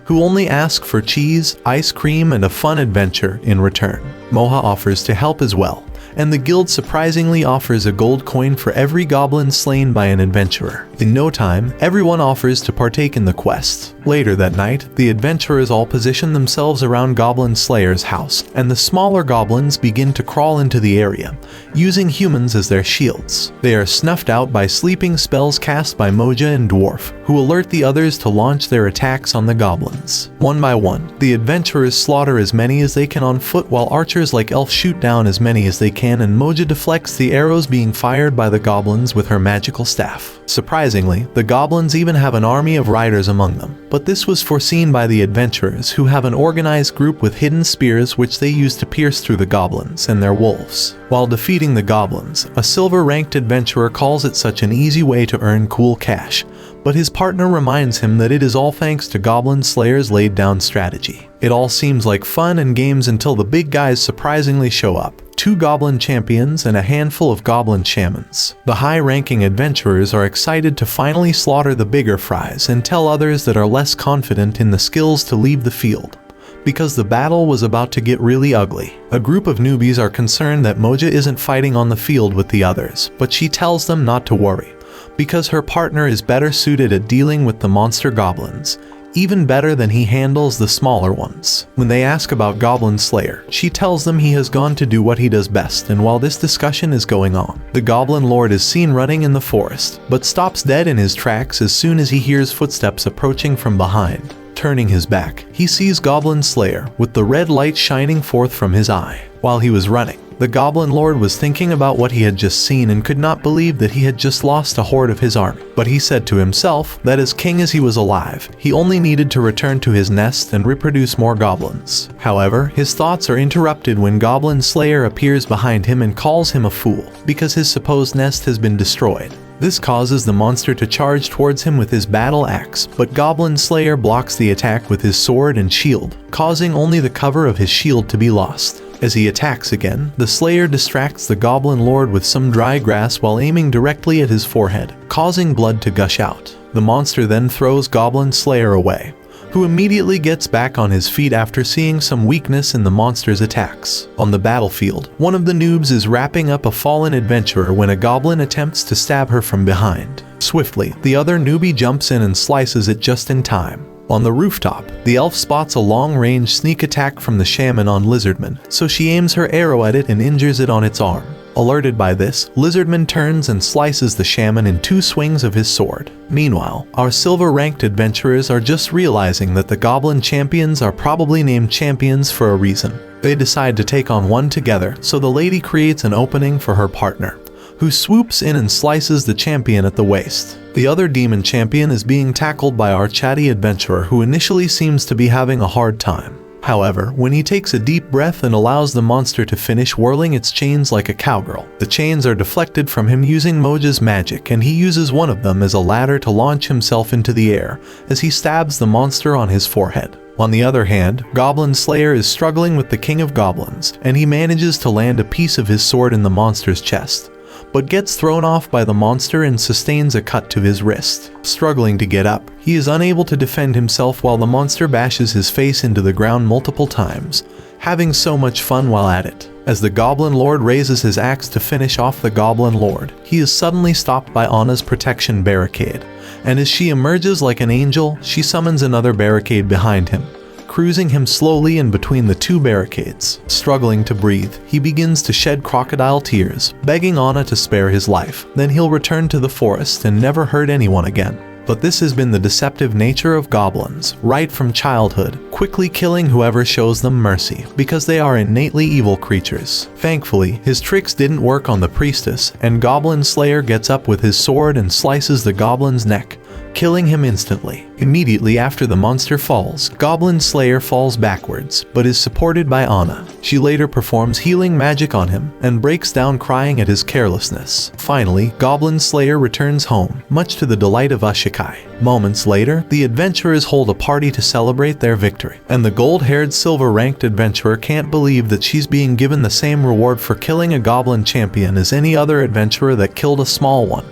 Speaker 1: who only ask for cheese, ice cream, and a fun adventure in return. Moha offers to help as well, and the guild surprisingly offers a gold coin for every goblin slain by an adventurer. In no time, everyone offers to partake in the quest. Later that night, the adventurers all position themselves around Goblin Slayer's house, and the smaller goblins begin to crawl into the area, using humans as their shields. They are snuffed out by sleeping spells cast by Moja and Dwarf, who alert the others to launch their attacks on the goblins. One by one, the adventurers slaughter as many as they can on foot, while archers like Elf shoot down as many as they can, and Moja deflects the arrows being fired by the goblins with her magical staff. Surprisingly, the goblins even have an army of riders among them, but this was foreseen by the adventurers, who have an organized group with hidden spears which they use to pierce through the goblins and their wolves. While defeating the goblins, a silver-ranked adventurer calls it such an easy way to earn cool cash, but his partner reminds him that it is all thanks to Goblin Slayer's laid-down strategy. It all seems like fun and games until the big guys surprisingly show up. 2 Goblin Champions and a handful of Goblin Shamans. The high-ranking adventurers are excited to finally slaughter the bigger fries and tell others that are less confident in the skills to leave the field, because the battle was about to get really ugly. A group of newbies are concerned that Moja isn't fighting on the field with the others, but she tells them not to worry, because her partner is better suited at dealing with the monster goblins, even better than he handles the smaller ones. When they ask about Goblin Slayer, she tells them he has gone to do what he does best, and while this discussion is going on, the Goblin Lord is seen running in the forest, but stops dead in his tracks as soon as he hears footsteps approaching from behind. Turning his back, he sees Goblin Slayer, with the red light shining forth from his eye. While he was running, the Goblin Lord was thinking about what he had just seen and could not believe that he had just lost a horde of his army. But he said to himself that as king as he was alive, he only needed to return to his nest and reproduce more goblins. However, his thoughts are interrupted when Goblin Slayer appears behind him and calls him a fool, because his supposed nest has been destroyed. This causes the monster to charge towards him with his battle axe, but Goblin Slayer blocks the attack with his sword and shield, causing only the cover of his shield to be lost. As he attacks again, the Slayer distracts the Goblin Lord with some dry grass while aiming directly at his forehead, causing blood to gush out. The monster then throws Goblin Slayer away, who immediately gets back on his feet after seeing some weakness in the monster's attacks. On the battlefield, one of the noobs is wrapping up a fallen adventurer when a goblin attempts to stab her from behind. Swiftly, the other newbie jumps in and slices it just in time. On the rooftop, the elf spots a long-range sneak attack from the shaman on Lizardman, so she aims her arrow at it and injures it on its arm. Alerted by this, Lizardman turns and slices the shaman in 2 swings of his sword. Meanwhile, our silver-ranked adventurers are just realizing that the Goblin Champions are probably named champions for a reason. They decide to take on one together, so the lady creates an opening for her partner, who swoops in and slices the champion at the waist. The other demon champion is being tackled by our chatty adventurer, who initially seems to be having a hard time. However, when he takes a deep breath and allows the monster to finish whirling its chains like a cowgirl, the chains are deflected from him using Moja's magic, and he uses one of them as a ladder to launch himself into the air as he stabs the monster on his forehead. On the other hand, Goblin Slayer is struggling with the King of Goblins, and he manages to land a piece of his sword in the monster's chest, but gets thrown off by the monster and sustains a cut to his wrist. Struggling to get up, he is unable to defend himself while the monster bashes his face into the ground multiple times, having so much fun while at it. As the Goblin Lord raises his axe to finish off the Goblin Lord, he is suddenly stopped by Onna's protection barricade, and as she emerges like an angel, she summons another barricade behind him, cruising him slowly in between the 2 barricades. Struggling to breathe, he begins to shed crocodile tears, begging Onna to spare his life. Then he'll return to the forest and never hurt anyone again. But this has been the deceptive nature of goblins, right from childhood, quickly killing whoever shows them mercy, because they are innately evil creatures. Thankfully, his tricks didn't work on the priestess, and Goblin Slayer gets up with his sword and slices the goblin's neck, killing him instantly. Immediately after the monster falls, Goblin Slayer falls backwards, but is supported by Onna. She later performs healing magic on him, and breaks down crying at his carelessness. Finally, Goblin Slayer returns home, much to the delight of Ashikai. Moments later, the adventurers hold a party to celebrate their victory, and the gold-haired silver-ranked adventurer can't believe that she's being given the same reward for killing a Goblin Champion as any other adventurer that killed a small one,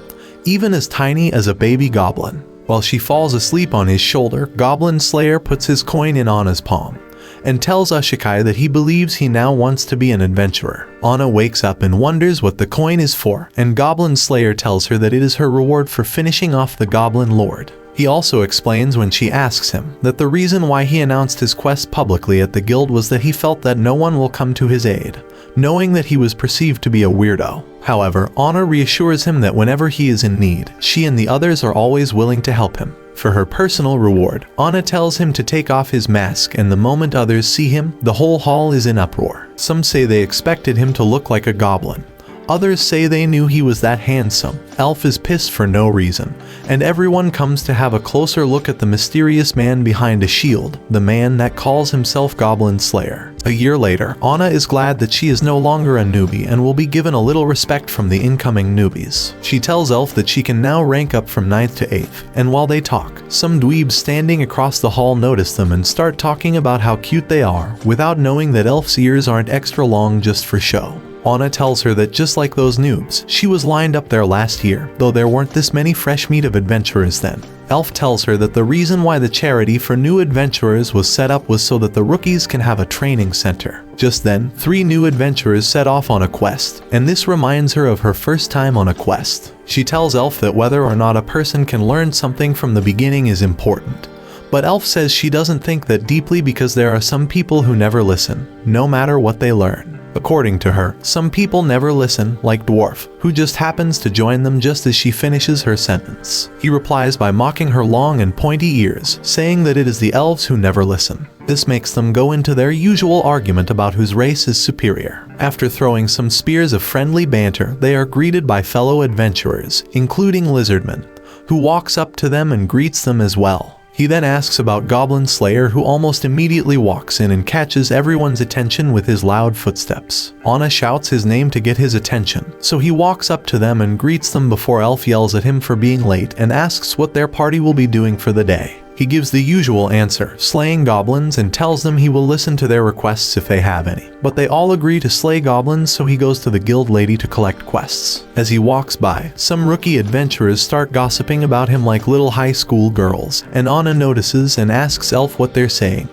Speaker 1: even as tiny as a baby goblin. While she falls asleep on his shoulder, Goblin Slayer puts his coin in Anna's palm, and tells Ashikai that he believes he now wants to be an adventurer. Onna wakes up and wonders what the coin is for, and Goblin Slayer tells her that it is her reward for finishing off the Goblin Lord. He also explains when she asks him that the reason why he announced his quest publicly at the guild was that he felt that no one will come to his aid, knowing that he was perceived to be a weirdo. However, Onna reassures him that whenever he is in need, she and the others are always willing to help him. For her personal reward, Onna tells him to take off his mask, and the moment others see him, the whole hall is in uproar. Some say they expected him to look like a goblin. Others say they knew he was that handsome. Elf is pissed for no reason, and everyone comes to have a closer look at the mysterious man behind a shield, the man that calls himself Goblin Slayer. A year later, Onna is glad that she is no longer a newbie and will be given a little respect from the incoming newbies. She tells Elf that she can now rank up from 9th to 8th, and while they talk, some dweebs standing across the hall notice them and start talking about how cute they are, without knowing that Elf's ears aren't extra long just for show. Onna tells her that just like those noobs, she was lined up there last year, though there weren't this many fresh meat of adventurers then. Elf tells her that the reason why the charity for new adventurers was set up was so that the rookies can have a training center. Just then, 3 new adventurers set off on a quest, and this reminds her of her first time on a quest. She tells Elf that whether or not a person can learn something from the beginning is important. But Elf says she doesn't think that deeply because there are some people who never listen, no matter what they learn. According to her, some people never listen, like Dwarf, who just happens to join them just as she finishes her sentence. He replies by mocking her long and pointy ears, saying that it is the elves who never listen. This makes them go into their usual argument about whose race is superior. After throwing some spears of friendly banter, they are greeted by fellow adventurers, including Lizardman, who walks up to them and greets them as well. He then asks about Goblin Slayer, who almost immediately walks in and catches everyone's attention with his loud footsteps. Onna shouts his name to get his attention, so he walks up to them and greets them before Elf yells at him for being late and asks what their party will be doing for the day. He gives the usual answer, slaying goblins, and tells them he will listen to their requests if they have any. But they all agree to slay goblins, so he goes to the guild lady to collect quests. As he walks by, some rookie adventurers start gossiping about him like little high school girls, and Onna notices and asks Elf what they're saying.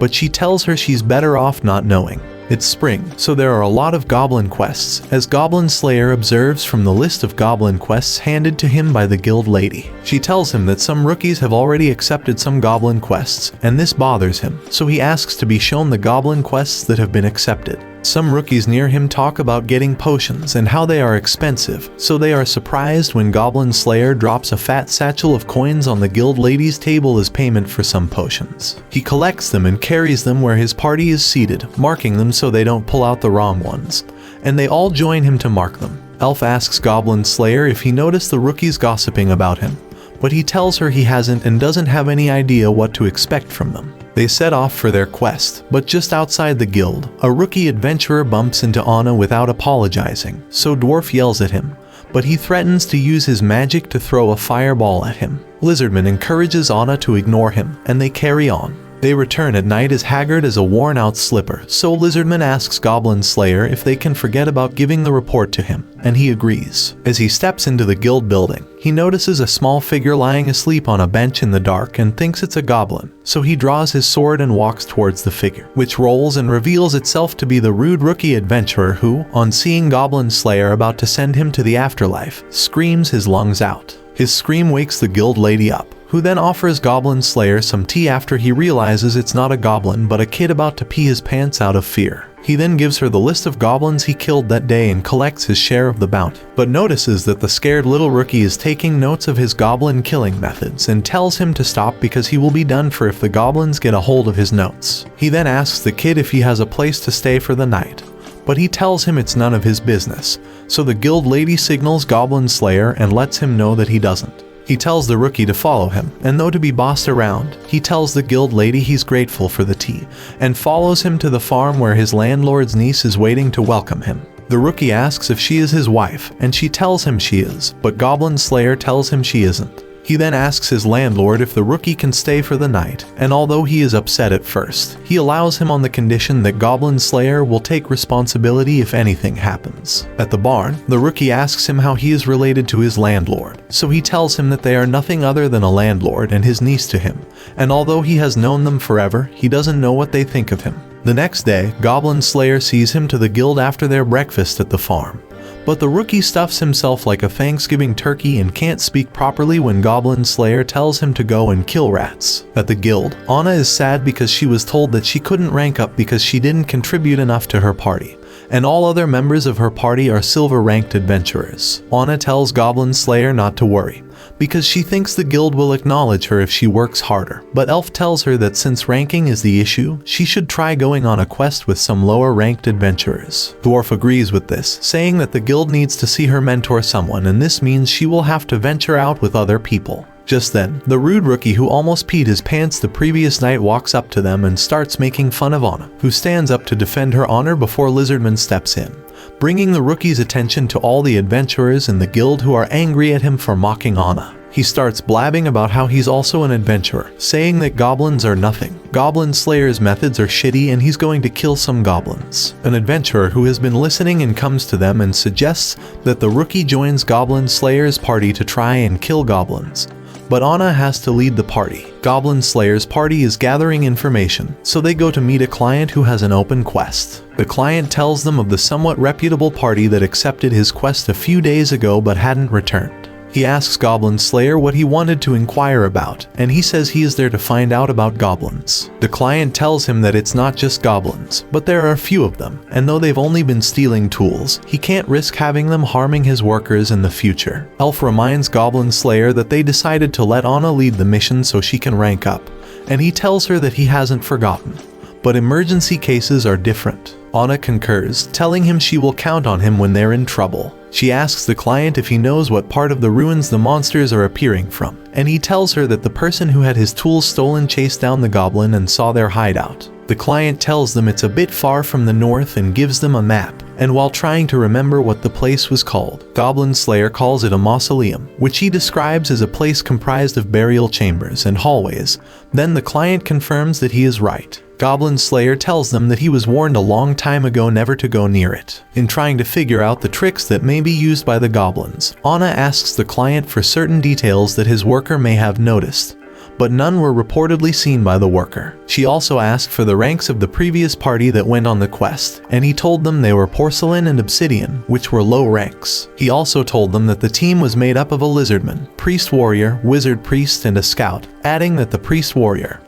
Speaker 1: But she tells her she's better off not knowing. It's spring, so there are a lot of goblin quests, as Goblin Slayer observes from the list of goblin quests handed to him by the guild lady. She tells him that some rookies have already accepted some goblin quests, and this bothers him, so he asks to be shown the goblin quests that have been accepted. Some rookies near him talk about getting potions and how they are expensive, so they are surprised when Goblin Slayer drops a fat satchel of coins on the guild lady's table as payment for some potions. He collects them and carries them where his party is seated, marking them so they don't pull out the wrong ones, and they all join him to mark them. Elf asks Goblin Slayer if he noticed the rookies gossiping about him, but he tells her he hasn't and doesn't have any idea what to expect from them. They set off for their quest, but just outside the guild, a rookie adventurer bumps into Onna without apologizing, so Dwarf yells at him, but he threatens to use his magic to throw a fireball at him. Lizardman encourages Onna to ignore him, and they carry on. They return at night as haggard as a worn-out slipper, so Lizardman asks Goblin Slayer if they can forget about giving the report to him, and he agrees. As he steps into the guild building, he notices a small figure lying asleep on a bench in the dark and thinks it's a goblin, so he draws his sword and walks towards the figure, which rolls and reveals itself to be the rude rookie adventurer who, on seeing Goblin Slayer about to send him to the afterlife, screams his lungs out. His scream wakes the guild lady up, who then offers Goblin Slayer some tea after he realizes it's not a goblin but a kid about to pee his pants out of fear. He then gives her the list of goblins he killed that day and collects his share of the bounty, but notices that the scared little rookie is taking notes of his goblin killing methods and tells him to stop because he will be done for if the goblins get a hold of his notes. He then asks the kid if he has a place to stay for the night, but he tells him it's none of his business, so the guild lady signals Goblin Slayer and lets him know that he doesn't. He tells the rookie to follow him, and though to be bossed around, he tells the guild lady he's grateful for the tea, and follows him to the farm where his landlord's niece is waiting to welcome him. The rookie asks if she is his wife, and she tells him she is, but Goblin Slayer tells him she isn't. He then asks his landlord if the rookie can stay for the night, and although he is upset at first, he allows him on the condition that Goblin Slayer will take responsibility if anything happens. At the barn, the rookie asks him how he is related to his landlord, so he tells him that they are nothing other than a landlord and his niece to him, and although he has known them forever, he doesn't know what they think of him. The next day, Goblin Slayer sees him to the guild after their breakfast at the farm. But the rookie stuffs himself like a Thanksgiving turkey and can't speak properly when Goblin Slayer tells him to go and kill rats. At the guild, Onna is sad because she was told that she couldn't rank up because she didn't contribute enough to her party, and all other members of her party are silver-ranked adventurers. Onna tells Goblin Slayer not to worry, because she thinks the guild will acknowledge her if she works harder. But Elf tells her that since ranking is the issue, she should try going on a quest with some lower-ranked adventurers. Dwarf agrees with this, saying that the guild needs to see her mentor someone, and this means she will have to venture out with other people. Just then, the rude rookie who almost peed his pants the previous night walks up to them and starts making fun of Onna, who stands up to defend her honor before Lizardman steps in, bringing the rookie's attention to all the adventurers in the guild who are angry at him for mocking Onna. He starts blabbing about how he's also an adventurer, saying that goblins are nothing. Goblin Slayer's methods are shitty and he's going to kill some goblins. An adventurer who has been listening and comes to them and suggests that the rookie joins Goblin Slayer's party to try and kill goblins. But Onna has to lead the party. Goblin Slayer's party is gathering information, so they go to meet a client who has an open quest. The client tells them of the somewhat reputable party that accepted his quest a few days ago but hadn't returned. He asks Goblin Slayer what he wanted to inquire about, and he says he is there to find out about goblins. The client tells him that it's not just goblins, but there are a few of them, and though they've only been stealing tools, he can't risk having them harming his workers in the future. Elf reminds Goblin Slayer that they decided to let Onna lead the mission so she can rank up, and he tells her that he hasn't forgotten. But emergency cases are different. Onna concurs, telling him she will count on him when they're in trouble. She asks the client if he knows what part of the ruins the monsters are appearing from, and he tells her that the person who had his tools stolen chased down the goblin and saw their hideout. The client tells them it's a bit far from the north and gives them a map, and while trying to remember what the place was called, Goblin Slayer calls it a mausoleum, which he describes as a place comprised of burial chambers and hallways. Then the client confirms that he is right. Goblin Slayer tells them that he was warned a long time ago never to go near it. In trying to figure out the tricks that may be used by the goblins, Onna asks the client for certain details that his worker may have noticed, but none were reportedly seen by the worker. She also asked for the ranks of the previous party that went on the quest, and he told them they were porcelain and obsidian, which were low ranks. He also told them that the team was made up of a lizardman, priest warrior, wizard priest, and a scout, adding that the priest warrior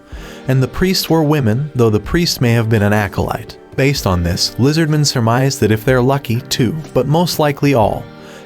Speaker 1: and the priests were women, though the priest may have been an acolyte. Based on this, lizardmen surmised that if they're lucky, two, but most likely all,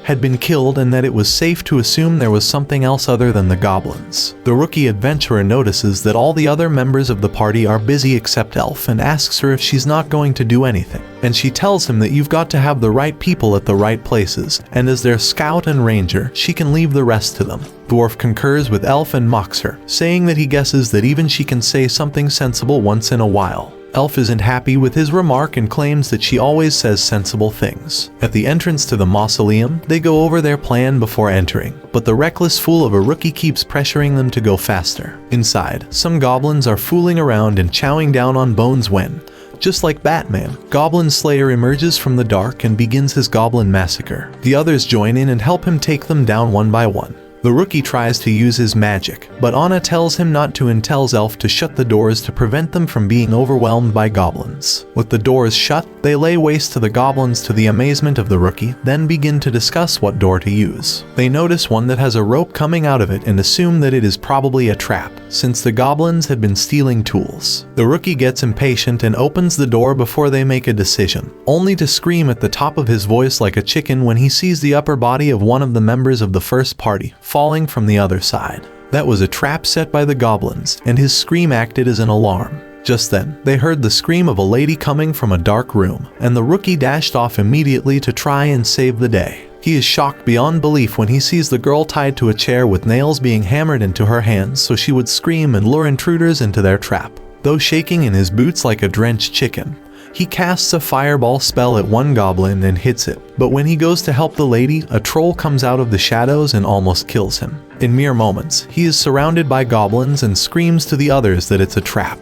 Speaker 1: had been killed and that it was safe to assume there was something else other than the goblins. The rookie adventurer notices that all the other members of the party are busy except Elf and asks her if she's not going to do anything. And she tells him that you've got to have the right people at the right places, and as their scout and ranger, she can leave the rest to them. Dwarf concurs with Elf and mocks her, saying that he guesses that even she can say something sensible once in a while. Elf isn't happy with his remark and claims that she always says sensible things. At the entrance to the mausoleum, they go over their plan before entering, but the reckless fool of a rookie keeps pressuring them to go faster. Inside, some goblins are fooling around and chowing down on bones when, just like Batman, Goblin Slayer emerges from the dark and begins his goblin massacre. The others join in and help him take them down one by one. The rookie tries to use his magic, but Onna tells him not to and tells Elf to shut the doors to prevent them from being overwhelmed by goblins. With the doors shut, they lay waste to the goblins to the amazement of the rookie, then begin to discuss what door to use. They notice one that has a rope coming out of it and assume that it is probably a trap, since the goblins had been stealing tools. The rookie gets impatient and opens the door before they make a decision, only to scream at the top of his voice like a chicken when he sees the upper body of one of the members of the first party falling from the other side. That was a trap set by the goblins, and his scream acted as an alarm. Just then, they heard the scream of a lady coming from a dark room, and the rookie dashed off immediately to try and save the day. He is shocked beyond belief when he sees the girl tied to a chair with nails being hammered into her hands so she would scream and lure intruders into their trap. Though shaking in his boots like a drenched chicken, he casts a fireball spell at one goblin and hits it, but when he goes to help the lady, a troll comes out of the shadows and almost kills him. In mere moments, he is surrounded by goblins and screams to the others that it's a trap.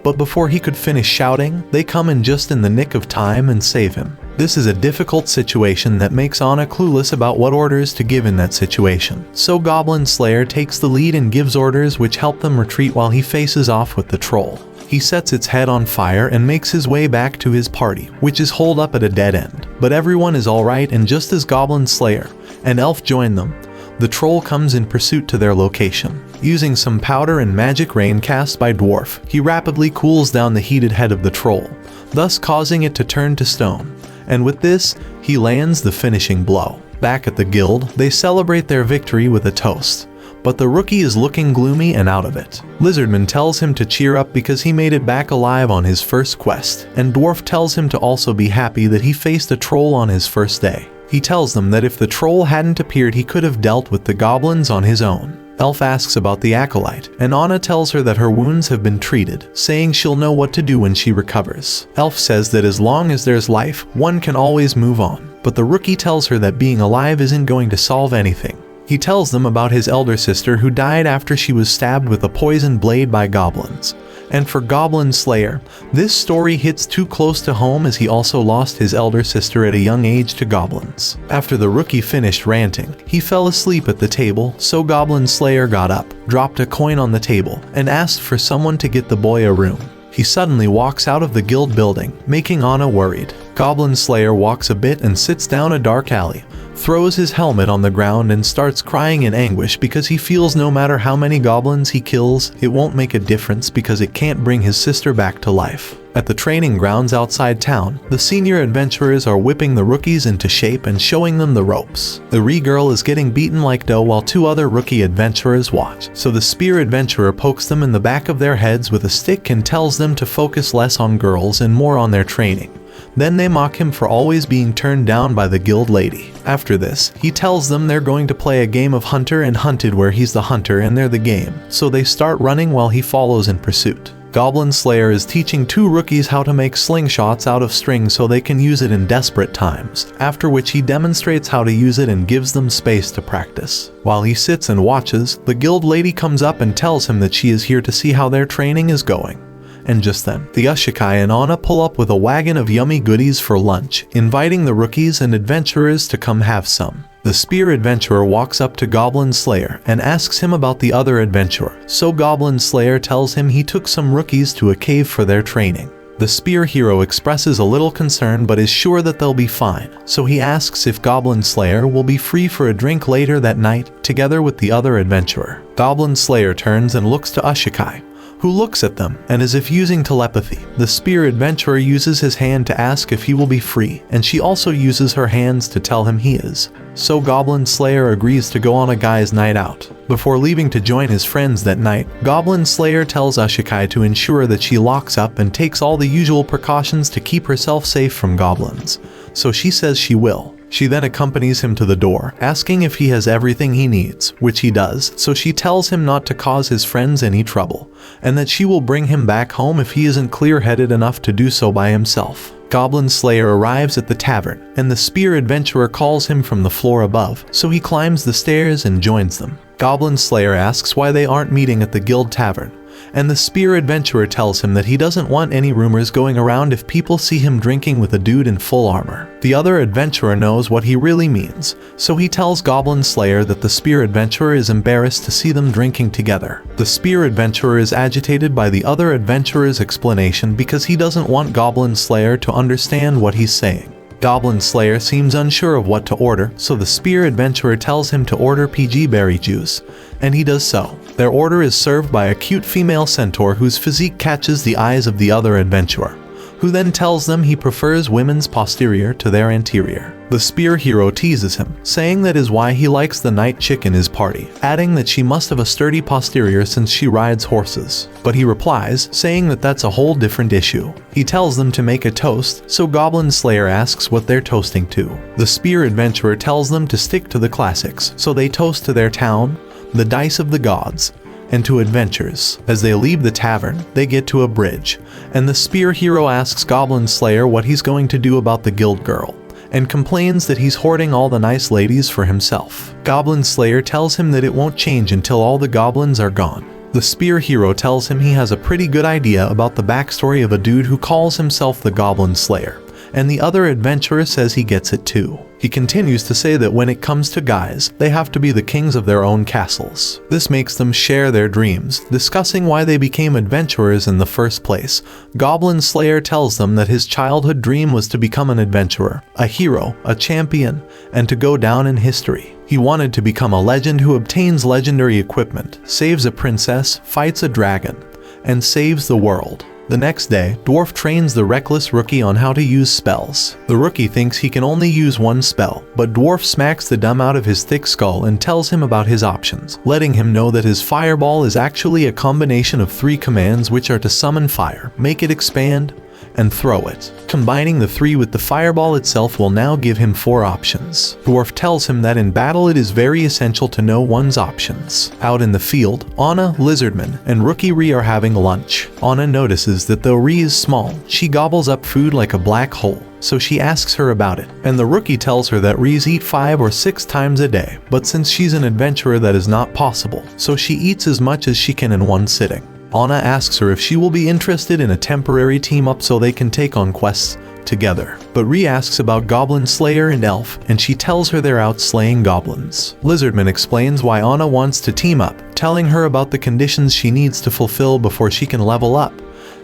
Speaker 1: But before he could finish shouting, they come in just in the nick of time and save him. This is a difficult situation that makes Onna clueless about what orders to give in that situation. So Goblin Slayer takes the lead and gives orders which help them retreat while he faces off with the troll. He sets its head on fire and makes his way back to his party, which is holed up at a dead end. But everyone is alright, and just as Goblin Slayer and Elf join them, the troll comes in pursuit to their location. Using some powder and magic rain cast by Dwarf, he rapidly cools down the heated head of the troll, thus causing it to turn to stone. And with this, he lands the finishing blow. Back at the guild, they celebrate their victory with a toast. But the rookie is looking gloomy and out of it. Lizardman tells him to cheer up because he made it back alive on his first quest, and Dwarf tells him to also be happy that he faced a troll on his first day. He tells them that if the troll hadn't appeared, he could have dealt with the goblins on his own. Elf asks about the acolyte, and Onna tells her that her wounds have been treated, saying she'll know what to do when she recovers. Elf says that as long as there's life, one can always move on, but the rookie tells her that being alive isn't going to solve anything. He tells them about his elder sister who died after she was stabbed with a poisoned blade by goblins. And for Goblin Slayer, this story hits too close to home as he also lost his elder sister at a young age to goblins. After the rookie finished ranting, he fell asleep at the table, so Goblin Slayer got up, dropped a coin on the table, and asked for someone to get the boy a room. He suddenly walks out of the guild building, making Onna worried. Goblin Slayer walks a bit and sits down a dark alley, throws his helmet on the ground and starts crying in anguish because he feels no matter how many goblins he kills, it won't make a difference because it can't bring his sister back to life. At the training grounds outside town, the senior adventurers are whipping the rookies into shape and showing them the ropes. The girl is getting beaten like dough while two other rookie adventurers watch, so the spear adventurer pokes them in the back of their heads with a stick and tells them to focus less on girls and more on their training. Then they mock him for always being turned down by the guild lady. After this, he tells them they're going to play a game of hunter and hunted where he's the hunter and they're the game, so they start running while he follows in pursuit. Goblin Slayer is teaching two rookies how to make slingshots out of string so they can use it in desperate times, after which he demonstrates how to use it and gives them space to practice. While he sits and watches, the guild lady comes up and tells him that she is here to see how their training is going. And just then, the Ushikai and Onna pull up with a wagon of yummy goodies for lunch, inviting the rookies and adventurers to come have some. The spear adventurer walks up to Goblin Slayer and asks him about the other adventurer, so Goblin Slayer tells him he took some rookies to a cave for their training. The spear hero expresses a little concern but is sure that they'll be fine, so he asks if Goblin Slayer will be free for a drink later that night, together with the other adventurer. Goblin Slayer turns and looks to Ushikai, who looks at them, and as if using telepathy, the spear adventurer uses his hand to ask if he will be free, and she also uses her hands to tell him he is. So Goblin Slayer agrees to go on a guy's night out. Before leaving to join his friends that night, Goblin Slayer tells Ushikai to ensure that she locks up and takes all the usual precautions to keep herself safe from goblins. So she says she will. She then accompanies him to the door, asking if he has everything he needs, which he does, so she tells him not to cause his friends any trouble, and that she will bring him back home if he isn't clear-headed enough to do so by himself. Goblin Slayer arrives at the tavern, and the spear adventurer calls him from the floor above, so he climbs the stairs and joins them. Goblin Slayer asks why they aren't meeting at the guild tavern, and the spear adventurer tells him that he doesn't want any rumors going around if people see him drinking with a dude in full armor. The other adventurer knows what he really means, so he tells Goblin Slayer that the spear adventurer is embarrassed to see them drinking together. The spear adventurer is agitated by the other adventurer's explanation because he doesn't want Goblin Slayer to understand what he's saying. Goblin Slayer seems unsure of what to order, so the spear adventurer tells him to order PG berry juice, and he does so. Their order is served by a cute female centaur whose physique catches the eyes of the other adventurer, who then tells them he prefers women's posterior to their anterior. The spear hero teases him, saying that is why he likes the night chick in his party, adding that she must have a sturdy posterior since she rides horses. But he replies, saying that that's a whole different issue. He tells them to make a toast, so Goblin Slayer asks what they're toasting to. The spear adventurer tells them to stick to the classics, so they toast to their town, the dice of the gods, and to adventures. As they leave the tavern, they get to a bridge, and the spear hero asks Goblin Slayer what he's going to do about the guild girl, and complains that he's hoarding all the nice ladies for himself. Goblin Slayer tells him that it won't change until all the goblins are gone. The spear hero tells him he has a pretty good idea about the backstory of a dude who calls himself the Goblin Slayer, and the other adventurer says he gets it too. He continues to say that when it comes to guys, they have to be the kings of their own castles. This makes them share their dreams, discussing why they became adventurers in the first place. Goblin Slayer tells them that his childhood dream was to become an adventurer, a hero, a champion, and to go down in history. He wanted to become a legend who obtains legendary equipment, saves a princess, fights a dragon, and saves the world. The next day, Dwarf trains the reckless rookie on how to use spells. The rookie thinks he can only use one spell, but Dwarf smacks the dumb out of his thick skull and tells him about his options, letting him know that his fireball is actually a combination of 3 commands, which are to summon fire, make it expand, and throw it. Combining the 3 with the fireball itself will now give him 4 options. Dwarf tells him that in battle it is very essential to know one's options. Out in the field, Onna, Lizardman, and Rookie Ree are having lunch. Onna notices that though Ree is small, she gobbles up food like a black hole, so she asks her about it, and the rookie tells her that Rees eat 5 or 6 times a day, but since she's an adventurer that is not possible, so she eats as much as she can in one sitting. Onna asks her if she will be interested in a temporary team-up so they can take on quests together. But Ree asks about Goblin Slayer and Elf, and she tells her they're out slaying goblins. Lizardman explains why Onna wants to team up, telling her about the conditions she needs to fulfill before she can level up.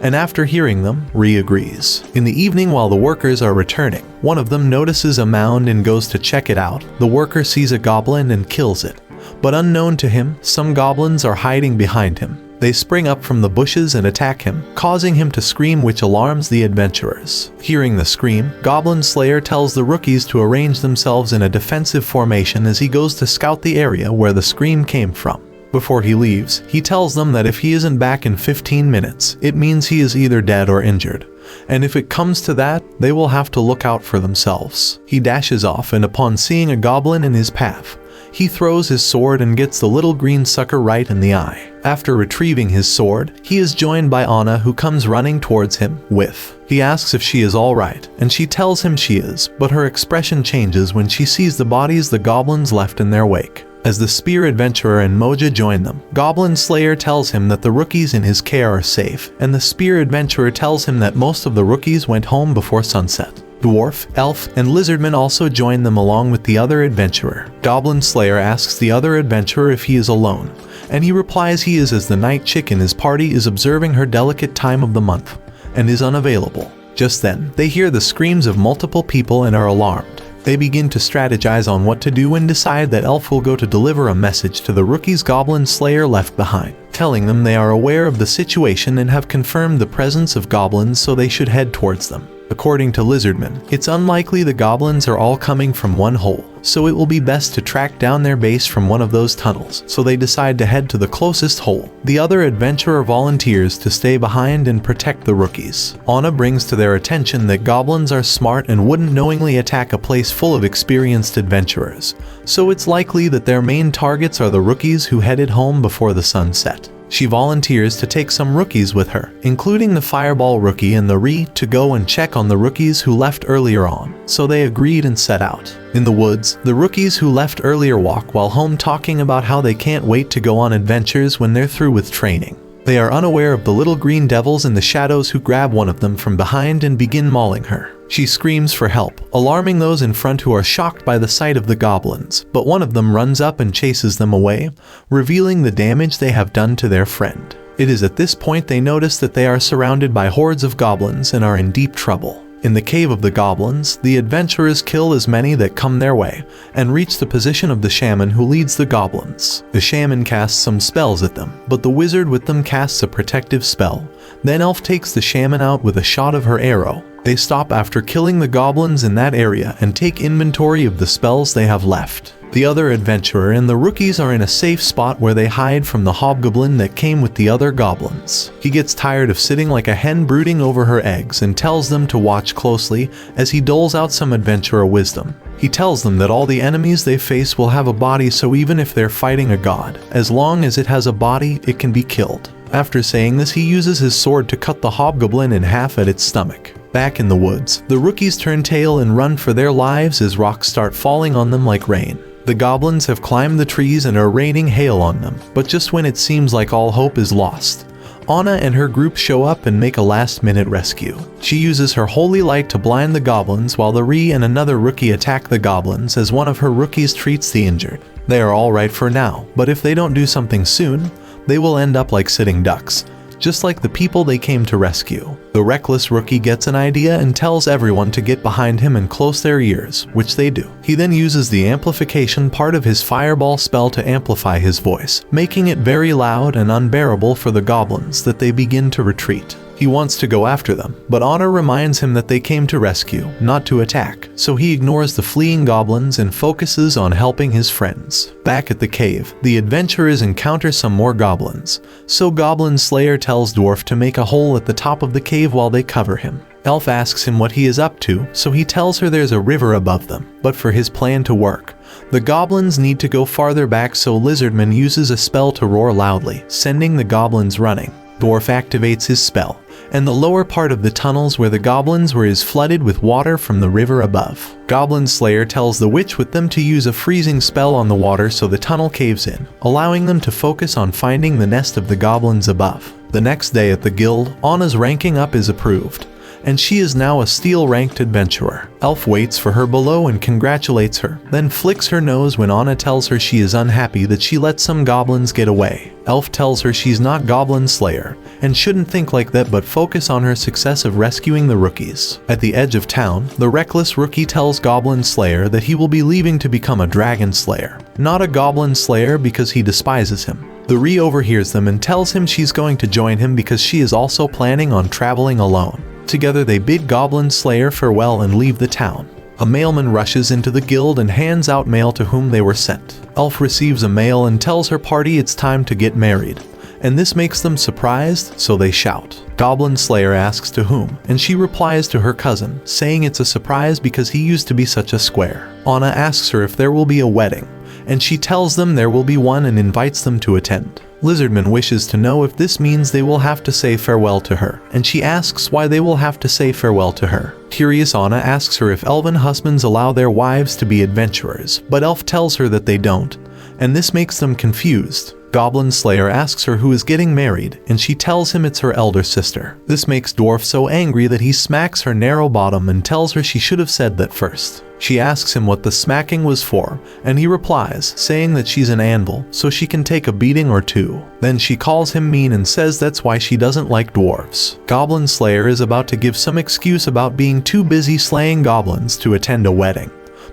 Speaker 1: And after hearing them, Ree agrees. In the evening while the workers are returning, one of them notices a mound and goes to check it out. The worker sees a goblin and kills it. But unknown to him, some goblins are hiding behind him. They spring up from the bushes and attack him, causing him to scream, which alarms the adventurers. Hearing the scream, Goblin Slayer tells the rookies to arrange themselves in a defensive formation as he goes to scout the area where the scream came from. Before he leaves, he tells them that if he isn't back in 15 minutes, it means he is either dead or injured. And if it comes to that, they will have to look out for themselves. He dashes off, and upon seeing a goblin in his path, he throws his sword and gets the little green sucker right in the eye. After retrieving his sword, he is joined by Onna, who comes running towards him with. He asks if she is alright, and she tells him she is, but her expression changes when she sees the bodies the goblins left in their wake. As the spear adventurer and Moja join them, Goblin Slayer tells him that the rookies in his care are safe, and the spear adventurer tells him that most of the rookies went home before sunset. Dwarf, Elf, and Lizardman also join them along with the other adventurer. Goblin Slayer asks the other adventurer if he is alone, and he replies he is, as the night chick in his party is observing her delicate time of the month and is unavailable. Just then, they hear the screams of multiple people and are alarmed. They begin to strategize on what to do and decide that Elf will go to deliver a message to the rookies Goblin Slayer left behind, telling them they are aware of the situation and have confirmed the presence of goblins, so they should head towards them. According to Lizardman, it's unlikely the goblins are all coming from one hole, so it will be best to track down their base from one of those tunnels, so they decide to head to the closest hole. The other adventurer volunteers to stay behind and protect the rookies. Onna brings to their attention that goblins are smart and wouldn't knowingly attack a place full of experienced adventurers, so it's likely that their main targets are the rookies who headed home before the sun set. She volunteers to take some rookies with her, including the Fireball rookie and the Ree, to go and check on the rookies who left earlier on, so they agreed and set out. In the woods, the rookies who left earlier walk while home, talking about how they can't wait to go on adventures when they're through with training. They are unaware of the little green devils in the shadows who grab one of them from behind and begin mauling her. She screams for help, alarming those in front who are shocked by the sight of the goblins, but one of them runs up and chases them away, revealing the damage they have done to their friend. It is at this point they notice that they are surrounded by hordes of goblins and are in deep trouble. In the cave of the goblins, the adventurers kill as many that come their way, and reach the position of the shaman who leads the goblins. The shaman casts some spells at them, but the wizard with them casts a protective spell. Then Elf takes the shaman out with a shot of her arrow. They stop after killing the goblins in that area and take inventory of the spells they have left. The other adventurer and the rookies are in a safe spot where they hide from the hobgoblin that came with the other goblins. He gets tired of sitting like a hen brooding over her eggs and tells them to watch closely as he doles out some adventurer wisdom. He tells them that all the enemies they face will have a body, so even if they're fighting a god, as long as it has a body, it can be killed. After saying this, he uses his sword to cut the hobgoblin in half at its stomach. Back in the woods, the rookies turn tail and run for their lives as rocks start falling on them like rain. The goblins have climbed the trees and are raining hail on them, but just when it seems like all hope is lost, Onna and her group show up and make a last-minute rescue. She uses her holy light to blind the goblins while the Ree and another rookie attack the goblins as one of her rookies treats the injured. They are alright for now, but if they don't do something soon, they will end up like sitting ducks, just like the people they came to rescue. The reckless rookie gets an idea and tells everyone to get behind him and close their ears, which they do. He then uses the amplification part of his fireball spell to amplify his voice, making it very loud and unbearable for the goblins that they begin to retreat. He wants to go after them, but Onna reminds him that they came to rescue, not to attack, so he ignores the fleeing goblins and focuses on helping his friends. Back at the cave, the adventurers encounter some more goblins, so Goblin Slayer tells Dwarf to make a hole at the top of the cave while they cover him. Elf asks him what he is up to, so he tells her there's a river above them, but for his plan to work, the goblins need to go farther back, so Lizardman uses a spell to roar loudly, sending the goblins running. Dwarf activates his spell, and the lower part of the tunnels where the goblins were is flooded with water from the river above. Goblin Slayer tells the witch with them to use a freezing spell on the water so the tunnel caves in, allowing them to focus on finding the nest of the goblins above. The next day at the guild, Anna's ranking up is approved, and she is now a steel-ranked adventurer. Elf waits for her below and congratulates her, then flicks her nose when Onna tells her she is unhappy that she let some goblins get away. Elf tells her she's not Goblin Slayer, and shouldn't think like that but focus on her success of rescuing the rookies. At the edge of town, the reckless rookie tells Goblin Slayer that he will be leaving to become a Dragon Slayer, not a Goblin Slayer because he despises him. The Ree overhears them and tells him she's going to join him because she is also planning on traveling alone. Together they bid Goblin Slayer farewell and leave the town. A mailman rushes into the guild and hands out mail to whom they were sent. Elf receives a mail and tells her party it's time to get married, and this makes them surprised, so they shout. Goblin Slayer asks to whom, and she replies to her cousin, saying it's a surprise because he used to be such a square. Onna asks her if there will be a wedding, and she tells them there will be one and invites them to attend. Lizardman wishes to know if this means they will have to say farewell to her, and she asks why they will have to say farewell to her. Curious, Onna asks her if elven husbands allow their wives to be adventurers, but Elf tells her that they don't, and this makes them confused. Goblin Slayer asks her who is getting married, and she tells him it's her elder sister. This makes Dwarf so angry that he smacks her narrow bottom and tells her she should have said that first. She asks him what the smacking was for, and he replies, saying that she's an anvil, so she can take a beating or two. Then she calls him mean and says that's why she doesn't like dwarves. Goblin Slayer is about to give some excuse about being too busy slaying goblins to attend a wedding,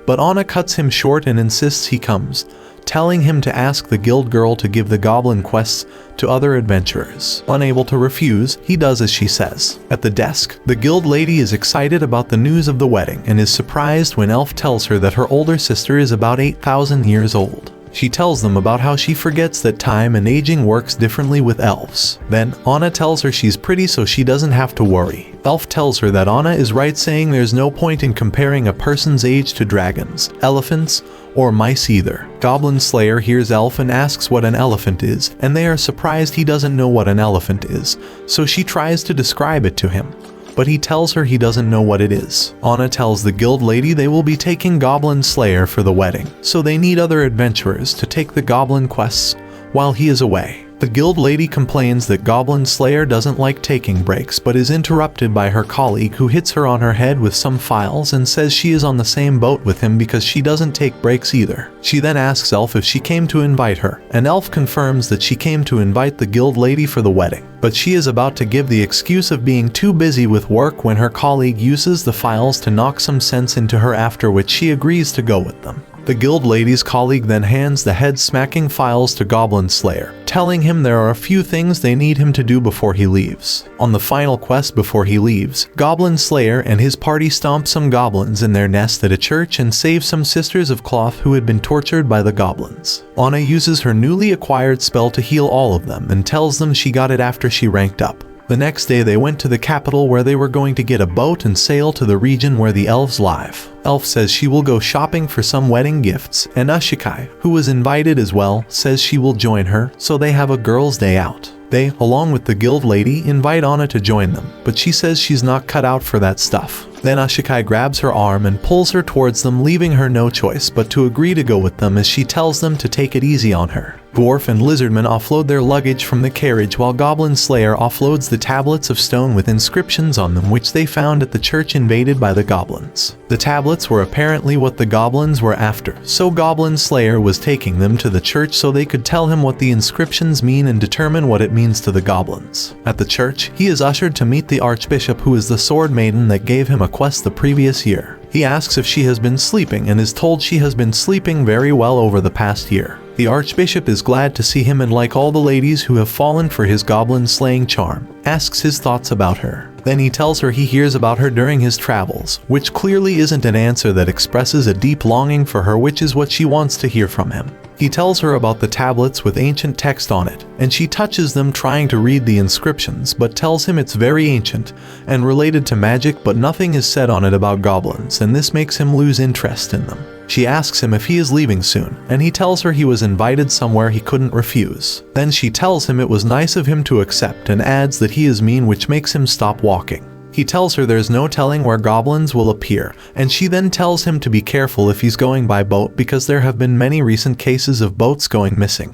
Speaker 1: but Onna cuts him short and insists he comes, telling him to ask the guild girl to give the goblin quests to other adventurers. Unable to refuse, he does as she says. At the desk, the guild lady is excited about the news of the wedding and is surprised when Elf tells her that her older sister is about 8,000 years old. She tells them about how she forgets that time and aging works differently with elves. Then, Onna tells her she's pretty so she doesn't have to worry. Elf tells her that Onna is right, saying there's no point in comparing a person's age to dragons, elephants, or mice either. Goblin Slayer hears Elf and asks what an elephant is, and they are surprised he doesn't know what an elephant is, so she tries to describe it to him, but he tells her he doesn't know what it is. Onna tells the guild lady they will be taking Goblin Slayer for the wedding, so they need other adventurers to take the goblin quests while he is away. The guild lady complains that Goblin Slayer doesn't like taking breaks but is interrupted by her colleague who hits her on her head with some files and says she is on the same boat with him because she doesn't take breaks either. She then asks Elf if she came to invite her, and Elf confirms that she came to invite the guild lady for the wedding. But she is about to give the excuse of being too busy with work when her colleague uses the files to knock some sense into her, after which she agrees to go with them. The guild lady's colleague then hands the head-smacking files to Goblin Slayer, telling him there are a few things they need him to do before he leaves. On the final quest before he leaves, Goblin Slayer and his party stomp some goblins in their nest at a church and save some sisters of cloth who had been tortured by the goblins. Onna uses her newly acquired spell to heal all of them and tells them she got it after she ranked up. The next day they went to the capital where they were going to get a boat and sail to the region where the elves live. Elf says she will go shopping for some wedding gifts, and Ushikai, who was invited as well, says she will join her, so they have a girls' day out. They, along with the guild lady, invite Onna to join them, but she says she's not cut out for that stuff. Then Ushikai grabs her arm and pulls her towards them, leaving her no choice but to agree to go with them as she tells them to take it easy on her. Dwarf and Lizardman offload their luggage from the carriage while Goblin Slayer offloads the tablets of stone with inscriptions on them which they found at the church invaded by the goblins. The tablets were apparently what the goblins were after, so Goblin Slayer was taking them to the church so they could tell him what the inscriptions mean and determine what it means to the goblins. At the church, he is ushered to meet the Archbishop, who is the sword maiden that gave him a quest the previous year. He asks if she has been sleeping and is told she has been sleeping very well over the past year. The Archbishop is glad to see him and, like all the ladies who have fallen for his goblin slaying charm, asks his thoughts about her. Then he tells her he hears about her during his travels, which clearly isn't an answer that expresses a deep longing for her, which is what she wants to hear from him. He tells her about the tablets with ancient text on it, and she touches them trying to read the inscriptions but tells him it's very ancient and related to magic, but nothing is said on it about goblins, and this makes him lose interest in them. She asks him if he is leaving soon, and he tells her he was invited somewhere he couldn't refuse. Then she tells him it was nice of him to accept and adds that he is mean, which makes him stop walking. He tells her there's no telling where goblins will appear, and she then tells him to be careful if he's going by boat because there have been many recent cases of boats going missing,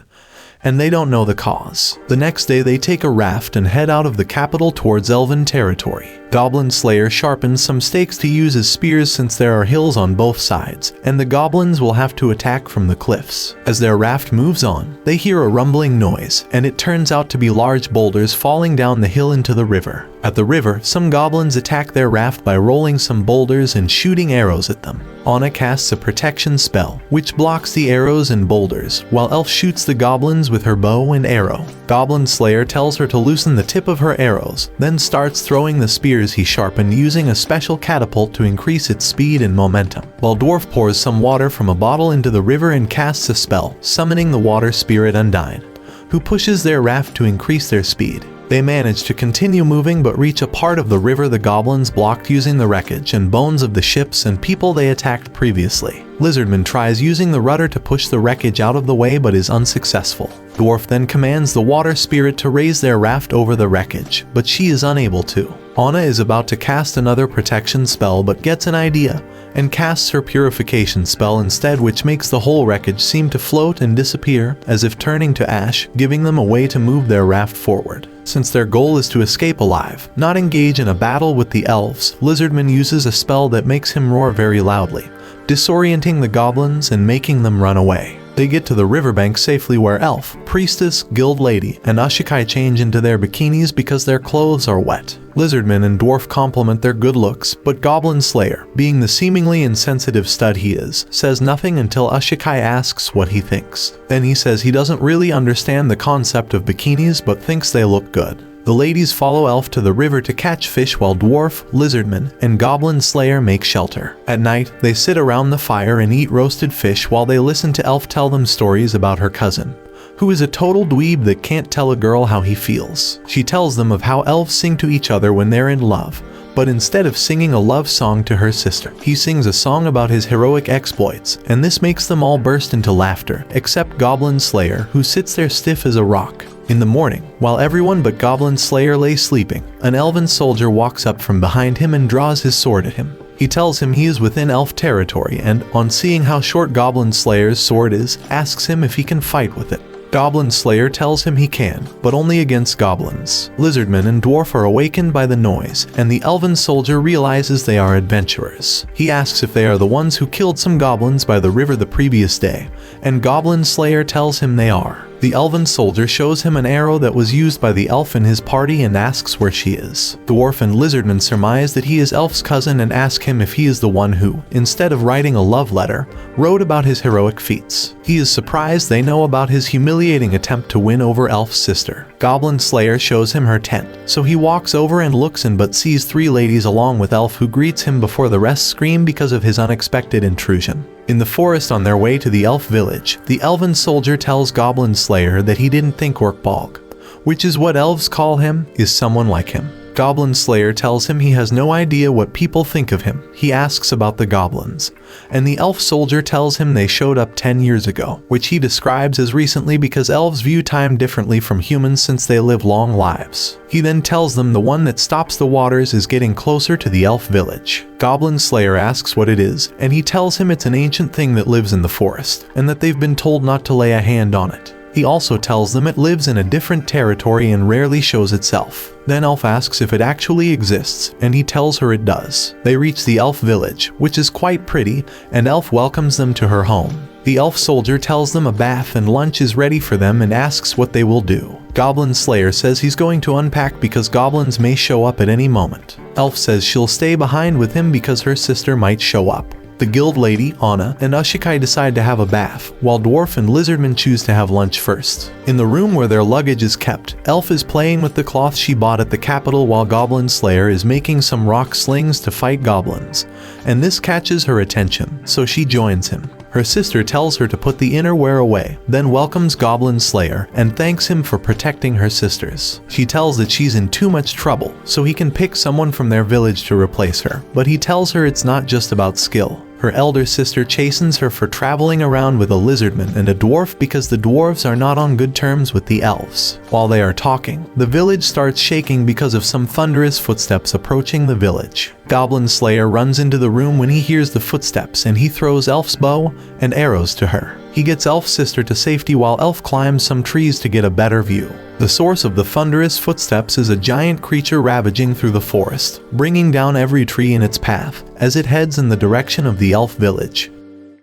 Speaker 1: and they don't know the cause. The next day they take a raft and head out of the capital towards Elven territory. Goblin Slayer sharpens some stakes to use as spears since there are hills on both sides, and the goblins will have to attack from the cliffs. As their raft moves on, they hear a rumbling noise, and it turns out to be large boulders falling down the hill into the river. At the river, some goblins attack their raft by rolling some boulders and shooting arrows at them. Onna casts a protection spell, which blocks the arrows and boulders, while Elf shoots the goblins with her bow and arrow. Goblin Slayer tells her to loosen the tip of her arrows, then starts throwing the spears he sharpened using a special catapult to increase its speed and momentum, while Dwarf pours some water from a bottle into the river and casts a spell, summoning the water spirit Undyne, who pushes their raft to increase their speed. They manage to continue moving but reach a part of the river the goblins blocked using the wreckage and bones of the ships and people they attacked previously. Lizardman tries using the rudder to push the wreckage out of the way but is unsuccessful. Dwarf then commands the water spirit to raise their raft over the wreckage, but she is unable to. Onna is about to cast another protection spell but gets an idea and casts her purification spell instead, which makes the whole wreckage seem to float and disappear as if turning to ash, giving them a way to move their raft forward. Since their goal is to escape alive, not engage in a battle with the elves, Lizardman uses a spell that makes him roar very loudly, disorienting the goblins and making them run away. They get to the riverbank safely where Elf, Priestess, Guild Lady, and Ushikai change into their bikinis because their clothes are wet. Lizardman and Dwarf compliment their good looks, but Goblin Slayer, being the seemingly insensitive stud he is, says nothing until Ushikai asks what he thinks. Then he says he doesn't really understand the concept of bikinis but thinks they look good. The ladies follow Elf to the river to catch fish while Dwarf, Lizardman, and Goblin Slayer make shelter. At night, they sit around the fire and eat roasted fish while they listen to Elf tell them stories about her cousin, who is a total dweeb that can't tell a girl how he feels. She tells them of how elves sing to each other when they're in love, but instead of singing a love song to her sister, he sings a song about his heroic exploits, and this makes them all burst into laughter, except Goblin Slayer, who sits there stiff as a rock. In the morning, while everyone but Goblin Slayer lay sleeping, an elven soldier walks up from behind him and draws his sword at him. He tells him he is within elf territory and, on seeing how short Goblin Slayer's sword is, asks him if he can fight with it. Goblin Slayer tells him he can, but only against goblins. Lizardman and dwarf are awakened by the noise, and the elven soldier realizes they are adventurers. He asks if they are the ones who killed some goblins by the river the previous day, and Goblin Slayer tells him they are. The elven soldier shows him an arrow that was used by the elf in his party and asks where she is. Dwarf and Lizardman surmise that he is Elf's cousin and ask him if he is the one who, instead of writing a love letter, wrote about his heroic feats. He is surprised they know about his humiliating attempt to win over Elf's sister. Goblin Slayer shows him her tent, so he walks over and looks in but sees 3 ladies along with Elf who greets him before the rest scream because of his unexpected intrusion. In the forest on their way to the elf village, the elven soldier tells Goblin Slayer that he didn't think Orkbog, which is what elves call him, is someone like him. Goblin Slayer tells him he has no idea what people think of him. He asks about the goblins, and the elf soldier tells him they showed up 10 years ago, which he describes as recently because elves view time differently from humans since they live long lives. He then tells them the one that stops the waters is getting closer to the elf village. Goblin Slayer asks what it is, and he tells him it's an ancient thing that lives in the forest, and that they've been told not to lay a hand on it. He also tells them it lives in a different territory and rarely shows itself. Then Elf asks if it actually exists, and he tells her it does. They reach the elf village, which is quite pretty, and Elf welcomes them to her home. The elf soldier tells them a bath and lunch is ready for them and asks what they will do. Goblin Slayer says he's going to unpack because goblins may show up at any moment. Elf says she'll stay behind with him because her sister might show up. The guild lady, Onna, and Ushikai decide to have a bath, while Dwarf and Lizardman choose to have lunch first. In the room where their luggage is kept, Elf is playing with the cloth she bought at the capital while Goblin Slayer is making some rock slings to fight goblins, and this catches her attention, so she joins him. Her sister tells her to put the innerwear away, then welcomes Goblin Slayer and thanks him for protecting her sisters. She tells that she's in too much trouble, so he can pick someone from their village to replace her, but he tells her it's not just about skill. Her elder sister chastens her for traveling around with a lizardman and a dwarf because the dwarves are not on good terms with the elves. While they are talking, the village starts shaking because of some thunderous footsteps approaching the village. Goblin Slayer runs into the room when he hears the footsteps and he throws Elf's bow and arrows to her. He gets Elf's sister to safety while Elf climbs some trees to get a better view. The source of the thunderous footsteps is a giant creature ravaging through the forest, bringing down every tree in its path as it heads in the direction of the elf village.